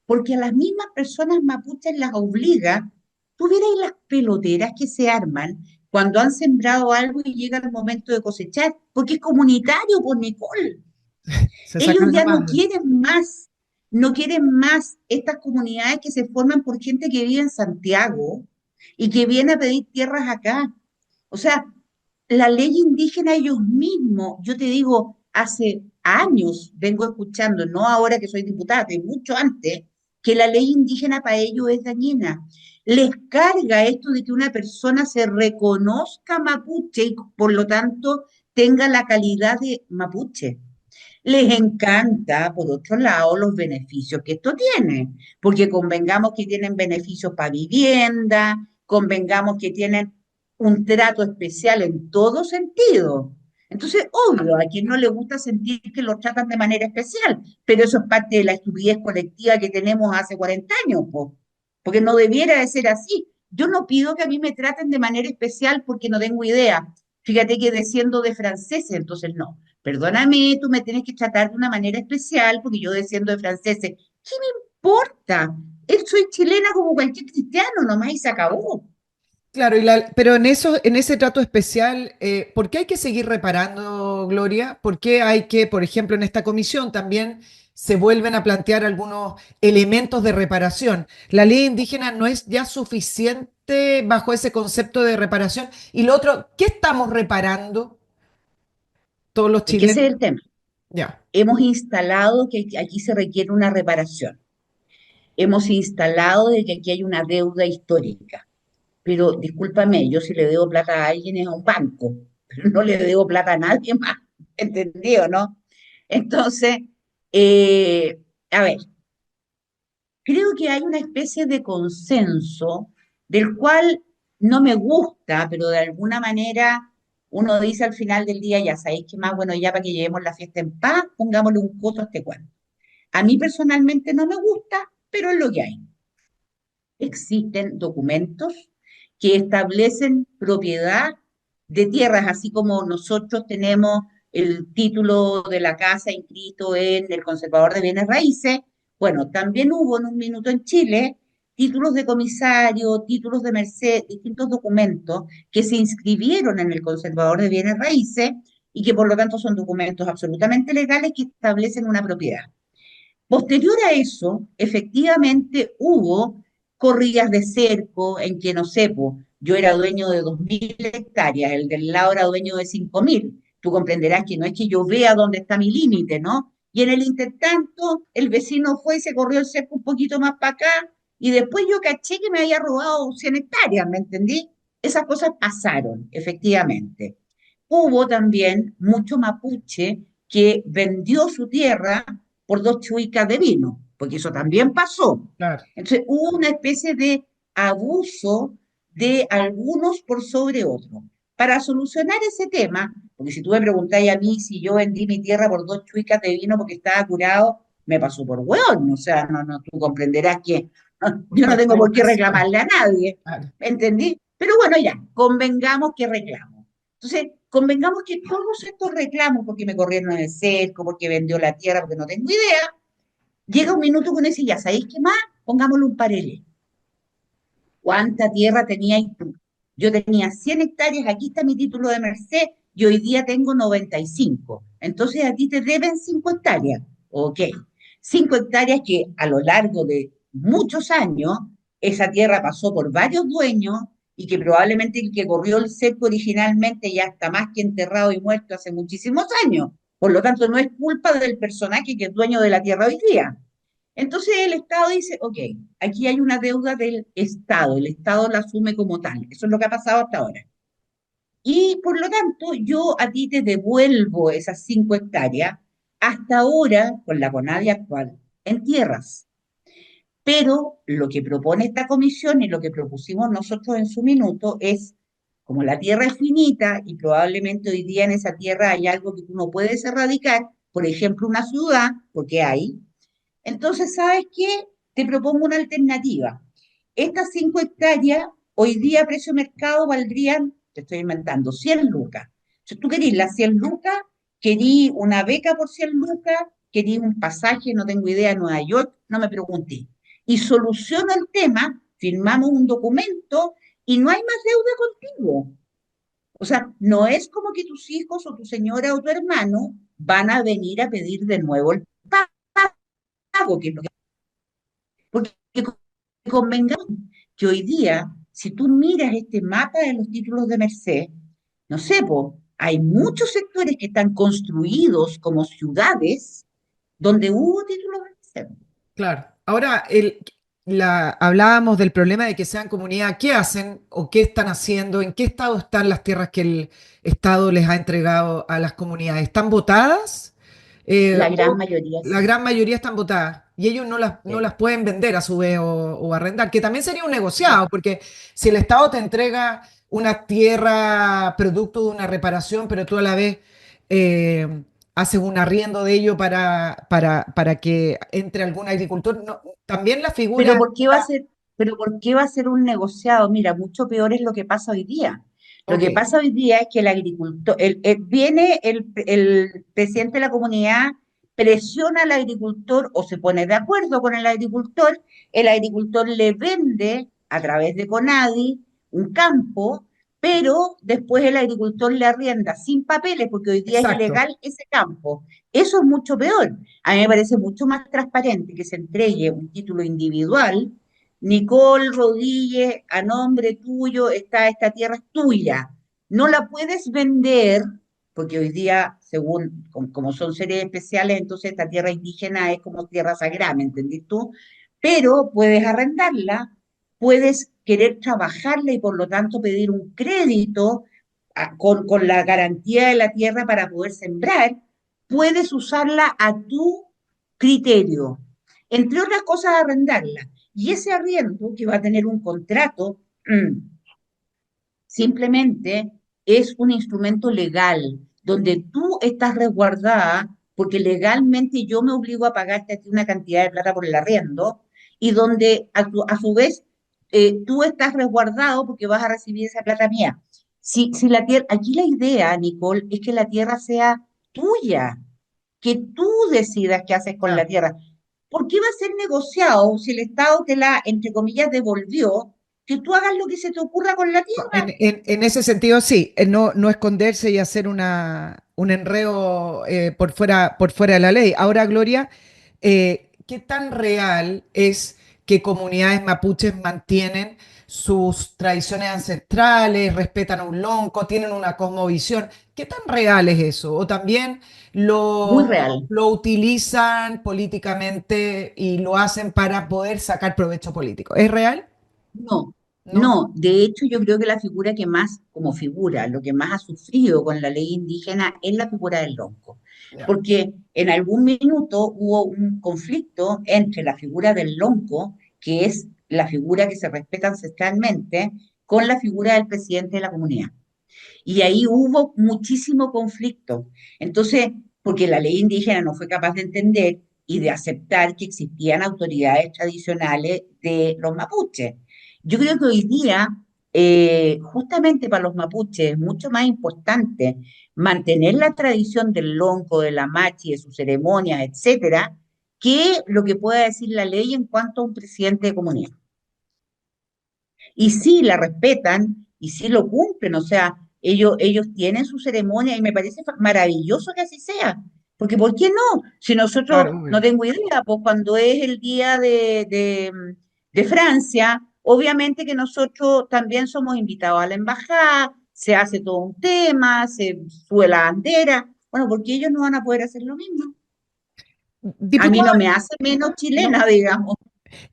porque a las mismas personas mapuches las obliga, tú vieras las peloteras que se arman cuando han sembrado algo y llega el momento de cosechar, porque es comunitario, por Nicole. Se Ellos sacan la ya no mano. quieren más, no quieren más estas comunidades que se forman por gente que vive en Santiago y que viene a pedir tierras acá. O sea, la ley indígena ellos mismos, yo te digo, hace años vengo escuchando, no ahora que soy diputada, de mucho antes, que la ley indígena para ellos es dañina. Les carga esto de que una persona se reconozca mapuche y por lo tanto tenga la calidad de mapuche. Les encanta, por otro lado, los beneficios que esto tiene, porque convengamos que tienen beneficios para vivienda, convengamos que tienen un trato especial en todo sentido. Entonces, obvio, a quien no le gusta sentir que lo tratan de manera especial, pero eso es parte de la estupidez colectiva que tenemos hace 40 años, po, porque no debiera de ser así. Yo no pido que a mí me traten de manera especial porque no tengo idea. Fíjate que desciendo de franceses, entonces no. Perdóname, tú me tienes que tratar de una manera especial porque yo desciendo de franceses. ¿Qué me importa? Soy chilena como cualquier cristiano nomás y se acabó. Claro, pero en ese trato especial, ¿por qué hay que seguir reparando, Gloria? ¿Por qué hay que, por ejemplo, en esta comisión también se vuelven a plantear algunos elementos de reparación? La ley indígena no es ya suficiente bajo ese concepto de reparación. Y lo otro, ¿qué estamos reparando todos los Es que ese chilenos? es el tema. Ya. Hemos instalado que aquí se requiere una reparación. Hemos instalado de que aquí hay una deuda histórica. Pero discúlpame, yo si le debo plata a alguien es a un banco, pero no le debo plata a nadie más. ¿Entendido, no? Entonces, eh, a ver, creo que hay una especie de consenso del cual no me gusta, pero de alguna manera uno dice al final del día, ya sabéis que más, bueno, ya para que llevemos la fiesta en paz, pongámosle un coto a este cuento. A mí personalmente no me gusta, pero es lo que hay. Existen documentos que establecen propiedad de tierras, así como nosotros tenemos el título de la casa inscrito en el Conservador de Bienes Raíces. Bueno, también hubo en un minuto en Chile títulos de comisario, títulos de merced, distintos documentos que se inscribieron en el Conservador de Bienes Raíces y que por lo tanto son documentos absolutamente legales que establecen una propiedad. Posterior a eso, efectivamente hubo corridas de cerco en que, no sé, po, yo era dueño de 2.000 hectáreas, el del lado era dueño de 5.000. Tú comprenderás que no es que yo vea dónde está mi límite, ¿no? Y en el intertanto, el vecino fue y se corrió el cerco un poquito más para acá, y después yo caché que me había robado 100 hectáreas, ¿me entendí? Esas cosas pasaron, efectivamente. Hubo también mucho mapuche que vendió su tierra por 2 chuicas de vino, porque eso también pasó. Claro. Entonces hubo una especie de abuso de algunos por sobre otros. Para solucionar ese tema, porque si tú me preguntáis a mí si yo vendí mi tierra por 2 chuicas de vino porque estaba curado, me pasó por hueón, o sea, no, tú comprenderás que yo no tengo por qué reclamarle a nadie, Claro. ¿entendí? Pero bueno, ya, convengamos que reclamo. Entonces, convengamos que todos estos reclamos, porque me corrieron el cerco, porque vendió la tierra, porque no tengo idea, llega un minuto que uno dice, ya sabéis qué más, pongámosle un paralelo. ¿Cuánta tierra tenías tú? Yo tenía 100 hectáreas, aquí está mi título de merced y hoy día tengo 95. Entonces a ti te deben 5 hectáreas. Ok, 5 hectáreas que a lo largo de muchos años esa tierra pasó por varios dueños y que probablemente el que corrió el cerco originalmente ya está más que enterrado y muerto hace muchísimos años. Por lo tanto, no es culpa del personaje que es dueño de la tierra hoy día. Entonces el Estado dice, ok, aquí hay una deuda del Estado, el Estado la asume como tal. Eso es lo que ha pasado hasta ahora. Y por lo tanto, yo a ti te devuelvo esas 5 hectáreas hasta ahora con la CONADI actual en tierras. Pero lo que propone esta comisión y lo que propusimos nosotros en su minuto es, como la tierra es finita y probablemente hoy día en esa tierra hay algo que tú no puedes erradicar, por ejemplo, una ciudad, porque hay, entonces, ¿sabes qué? Te propongo una alternativa. Estas 5 hectáreas, hoy día a precio mercado valdrían, te estoy inventando, 100 lucas. Si tú querís las 100 lucas, querís una beca por 100 lucas, querís un pasaje, no tengo idea, a Nueva York, no me pregunté. Y soluciono el tema, firmamos un documento y no hay más deuda contigo. O sea, no es como que tus hijos o tu señora o tu hermano van a venir a pedir de nuevo el pago, que es lo que porque convengamos que hoy día, si tú miras este mapa de los títulos de Merced, no sé, po, hay muchos sectores que están construidos como ciudades donde hubo títulos de Merced. Claro. Ahora, hablábamos del problema de que sean comunidad. ¿Qué hacen o qué están haciendo? ¿En qué estado están las tierras que el Estado les ha entregado a las comunidades? ¿Están votadas? La gran O mayoría la sí. gran mayoría están votadas y ellos no las Sí. pueden vender a su vez o arrendar, que también sería un No, negociado, porque si el Estado te entrega una tierra producto de una reparación, pero tú a la vez eh, haces un arriendo de ello para que entre algún agricultor, también la pero figura... ¿por qué va a ser, pero por qué va a ser un negociado? Mira, mucho peor es lo que pasa hoy día. Lo Ok, que pasa hoy día es que el agricultor, viene el presidente de la comunidad, presiona al agricultor o se pone de acuerdo con el agricultor le vende a través de Conadi un campo, pero después el agricultor le arrienda sin papeles, porque hoy día es exacto. ilegal ese campo. Eso es mucho peor. A mí me parece mucho más transparente que se entregue un título individual. Nicole Rodríguez, a nombre tuyo, esta tierra es tuya. No la puedes vender, porque hoy día, según como son seres especiales, entonces esta tierra indígena es como tierra sagrada, ¿me entendís tú? Pero puedes arrendarla, puedes querer trabajarla y por lo tanto pedir un crédito con la garantía de la tierra para poder sembrar, puedes usarla a tu criterio. Entre otras cosas, arrendarla. Y ese arriendo, que va a tener un contrato, simplemente es un instrumento legal, donde tú estás resguardada, porque legalmente yo me obligo a pagarte a ti una cantidad de plata por el arriendo, y donde a su vez tú estás resguardado porque vas a recibir esa plata mía. Si la tierra, aquí la idea, Nicole, es que la tierra sea tuya, que tú decidas qué haces con la Ya. tierra. ¿Por qué va a ser negociado si el Estado te la, entre comillas, devolvió, que tú hagas lo que se te ocurra con la En, tierra? en ese sentido, sí, no esconderse y hacer un enredo por fuera de la ley. Ahora, Gloria, ¿qué tan real es que comunidades mapuches mantienen sus tradiciones ancestrales, respetan a un lonco, tienen una cosmovisión? ¿Qué tan real es eso? ¿O también Muy lo, real. lo utilizan políticamente y lo hacen para poder sacar provecho político? ¿Es real? No, ¿No? no. De hecho, yo creo que la figura que más, como figura, lo que más ha sufrido con la ley indígena es la figura del lonco. Ya. Porque en algún minuto hubo un conflicto entre la figura del lonco, que es la figura que se respeta ancestralmente, con la figura del presidente de la comunidad. Y ahí hubo muchísimo conflicto. Entonces, porque la ley indígena no fue capaz de entender y de aceptar que existían autoridades tradicionales de los mapuches. Yo creo que hoy día, justamente para los mapuches, es mucho más importante mantener la tradición del lonco, de la machi, de sus ceremonias, etcétera, que lo que pueda decir la ley en cuanto a un presidente de comunidad. Y sí la respetan y sí lo cumplen, o sea, ellos tienen su ceremonia y me parece maravilloso que así sea, Porque ¿por qué no? Si nosotros, Claro, no obvio. tengo idea, pues cuando es el día de Francia, obviamente que nosotros también somos invitados a la embajada, se hace todo un tema, se sube la bandera. Bueno, porque ellos no van a poder hacer lo mismo. A mí no Diputada, me hace menos ¿no? chilena, digamos.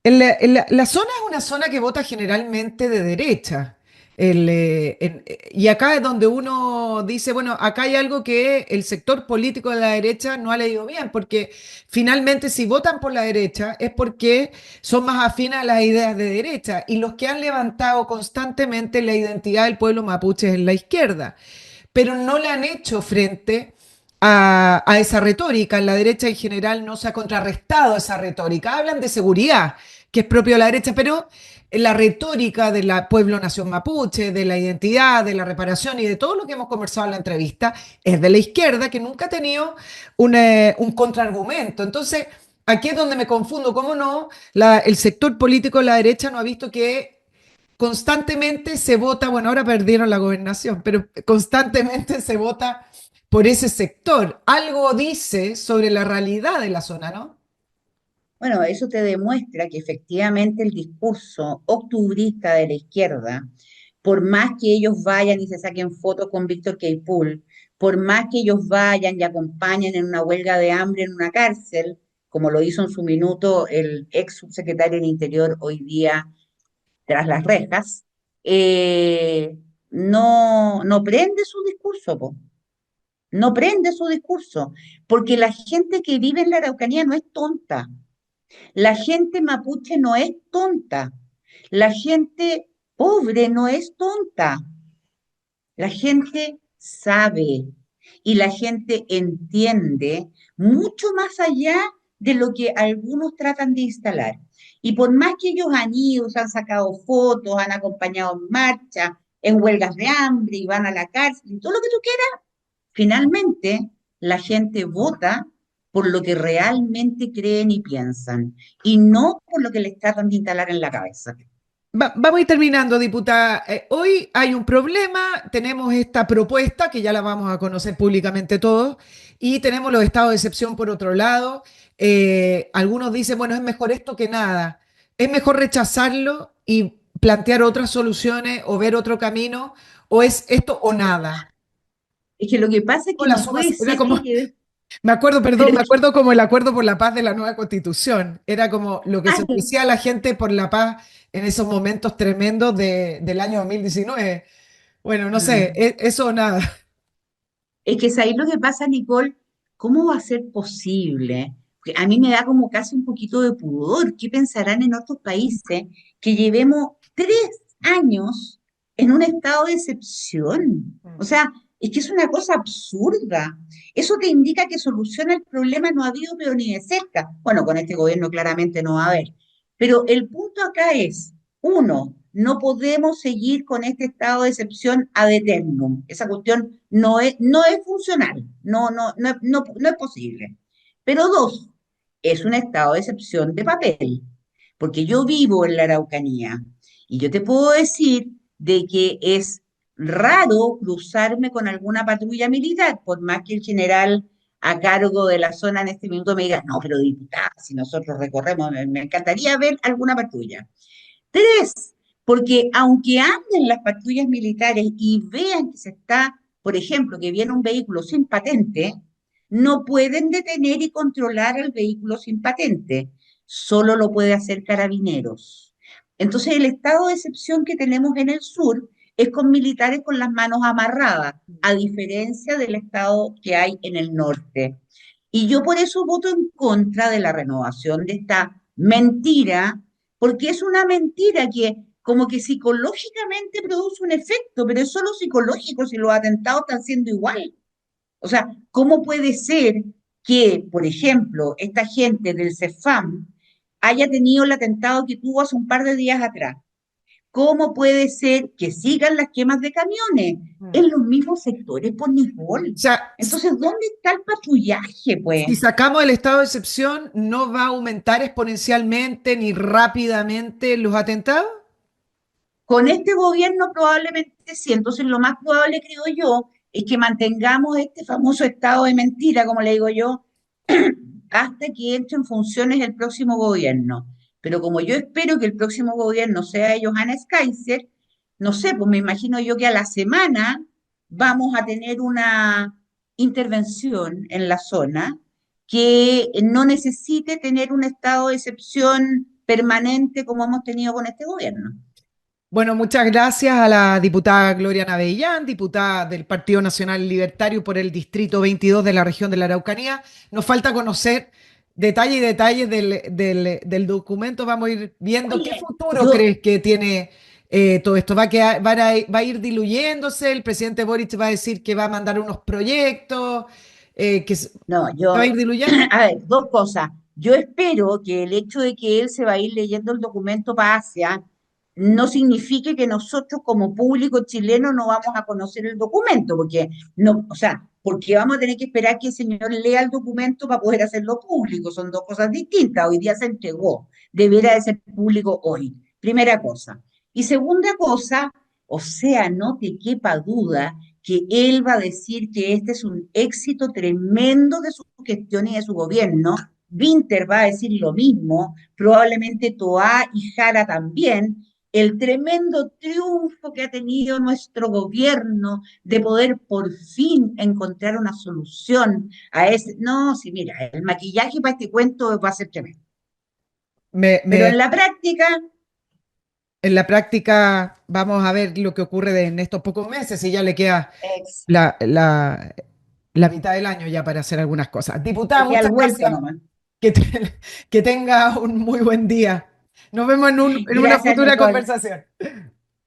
La zona es una zona que vota generalmente de derecha. Y acá es donde uno dice, bueno, acá hay algo que el sector político de la derecha no ha leído bien, porque finalmente si votan por la derecha es porque son más afines a las ideas de derecha. Y los que han levantado constantemente la identidad del pueblo mapuche es la izquierda, pero no le han hecho frente a esa retórica. En la derecha en general no se ha contrarrestado esa retórica. Hablan de seguridad, que es propio de la derecha, pero la retórica del pueblo nación mapuche, de la identidad, de la reparación y de todo lo que hemos conversado en la entrevista, es de la izquierda, que nunca ha tenido un contraargumento. Entonces, aquí es donde me confundo. ¿Cómo no? El sector político de la derecha no ha visto que constantemente se vota, bueno, ahora perdieron la gobernación, pero constantemente se vota por ese sector. Algo dice sobre la realidad de la zona, ¿no? Bueno, eso te demuestra que efectivamente el discurso octubrista de la izquierda, por más que ellos vayan y se saquen fotos con Víctor Queipool, por más que ellos vayan y acompañen en una huelga de hambre en una cárcel, como lo hizo en su minuto el ex subsecretario del Interior hoy día tras las rejas, no prende su discurso, po. No prende su discurso, porque la gente que vive en la Araucanía no es tonta. La gente mapuche no es tonta. La gente pobre no es tonta. La gente sabe y la gente entiende mucho más allá de lo que algunos tratan de instalar. Y por más que ellos han ido, se han sacado fotos, han acompañado en marcha, en huelgas de hambre y van a la cárcel y todo lo que tú quieras, finalmente la gente vota por lo que realmente creen y piensan y no por lo que les tratan de instalar en la cabeza. Vamos a ir terminando, diputada. Hoy hay un problema, tenemos esta propuesta que ya la vamos a conocer públicamente todos y tenemos los estados de excepción por otro lado. Algunos dicen, bueno, es mejor esto que nada. Es mejor rechazarlo y plantear otras soluciones o ver otro camino, o es esto o nada. Es que lo que pasa es O que la no suma, puede era ser como, que... me acuerdo, perdón, Pero me es que, acuerdo como el acuerdo por la paz de la nueva constitución. Era como lo que se ay, ofrecía a la gente por la paz en esos momentos tremendos del año 2019. Bueno, no sé, mm, eso o nada. es que es ahí lo que pasa, Nicole, ¿cómo va a ser posible? Porque a mí me da como casi un poquito de pudor. ¿Qué pensarán en otros países que llevemos 3 años en un estado de excepción? O sea, es que es una cosa absurda. Eso te indica que soluciona el problema no ha habido, pero ni de cerca. Bueno, con este gobierno claramente no va a haber. Pero el punto acá es, uno, no podemos seguir con este estado de excepción ad eternum. Esa cuestión no es funcional, no es posible. Pero dos, es un estado de excepción de papel, porque yo vivo en la Araucanía y yo te puedo decir de que es raro cruzarme con alguna patrulla militar, por más que el general a cargo de la zona en este minuto me diga, no, pero diputada, si nosotros recorremos, me encantaría ver alguna patrulla. Tres, porque aunque anden las patrullas militares y vean que se está, por ejemplo, que viene un vehículo sin patente, no pueden detener y controlar al vehículo sin patente. Solo lo puede hacer carabineros. Entonces, el estado de excepción que tenemos en el sur es con militares con las manos amarradas, a diferencia del estado que hay en el norte. Y yo por eso voto en contra de la renovación de esta mentira, porque es una mentira que como que psicológicamente produce un efecto, pero es solo psicológico si los atentados están siendo igual. O sea, ¿cómo puede ser que, por ejemplo, esta gente del CEFAM haya tenido el atentado que tuvo hace un par de días atrás? ¿Cómo puede ser que sigan las quemas de camiones O en los mismos sectores por Nicol? sea, Entonces, ¿dónde está el patrullaje, pues? si sacamos el estado de excepción, ¿no va a aumentar exponencialmente ni rápidamente los atentados? Con este gobierno probablemente sí, entonces lo más probable, creo yo, es que mantengamos este famoso estado de mentira, como le digo yo, hasta que entre en funciones el próximo gobierno. Pero como yo espero que el próximo gobierno sea de Johannes Kaiser, no sé, pues me imagino yo que a la semana vamos a tener una intervención en la zona que no necesite tener un estado de excepción permanente como hemos tenido con este gobierno. Bueno, muchas gracias a la diputada Gloria Navellán, diputada del Partido Nacional Libertario por el Distrito 22 de la región de la Araucanía. Nos falta conocer detalle y detalles del documento. Vamos a ir viendo qué Oye, futuro yo, crees que tiene todo esto. Va a ir diluyéndose. El presidente Boric va a decir que va a mandar unos proyectos, se no, va a yo, ir diluyendo. a ver, dos cosas. Yo espero que el hecho de que él se va a ir leyendo el documento para Asia no signifique que nosotros como público chileno no vamos a conocer el documento, porque no, o sea, porque vamos a tener que esperar que el señor lea el documento para poder hacerlo público. Son dos cosas distintas. Hoy día se entregó, deberá de ser público hoy. Primera cosa. Y segunda cosa, o sea, no te quepa duda que él va a decir que este es un éxito tremendo de su gestión y de su gobierno. Winter va a decir lo mismo, probablemente Toá y Jara también. El tremendo triunfo que ha tenido nuestro gobierno de poder por fin encontrar una solución a ese. No, sí, mira, el maquillaje para este cuento va a ser tremendo. Me, Pero me- en la práctica, en la práctica vamos a ver lo que ocurre en estos pocos meses y ya le queda ex, la, la, la mitad del año ya para hacer algunas cosas. Diputada, de que al muchas vuelto gracias. nomás. Que, que tenga un muy buen día. Nos vemos en una Gracias, futura Nicole. conversación.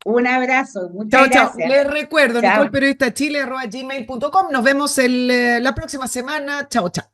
Un abrazo, Chao, muchas chao. gracias. Les recuerdo, Chao. nicoleperiodistachile@gmail.com. Nos vemos la próxima semana. Chao, chao.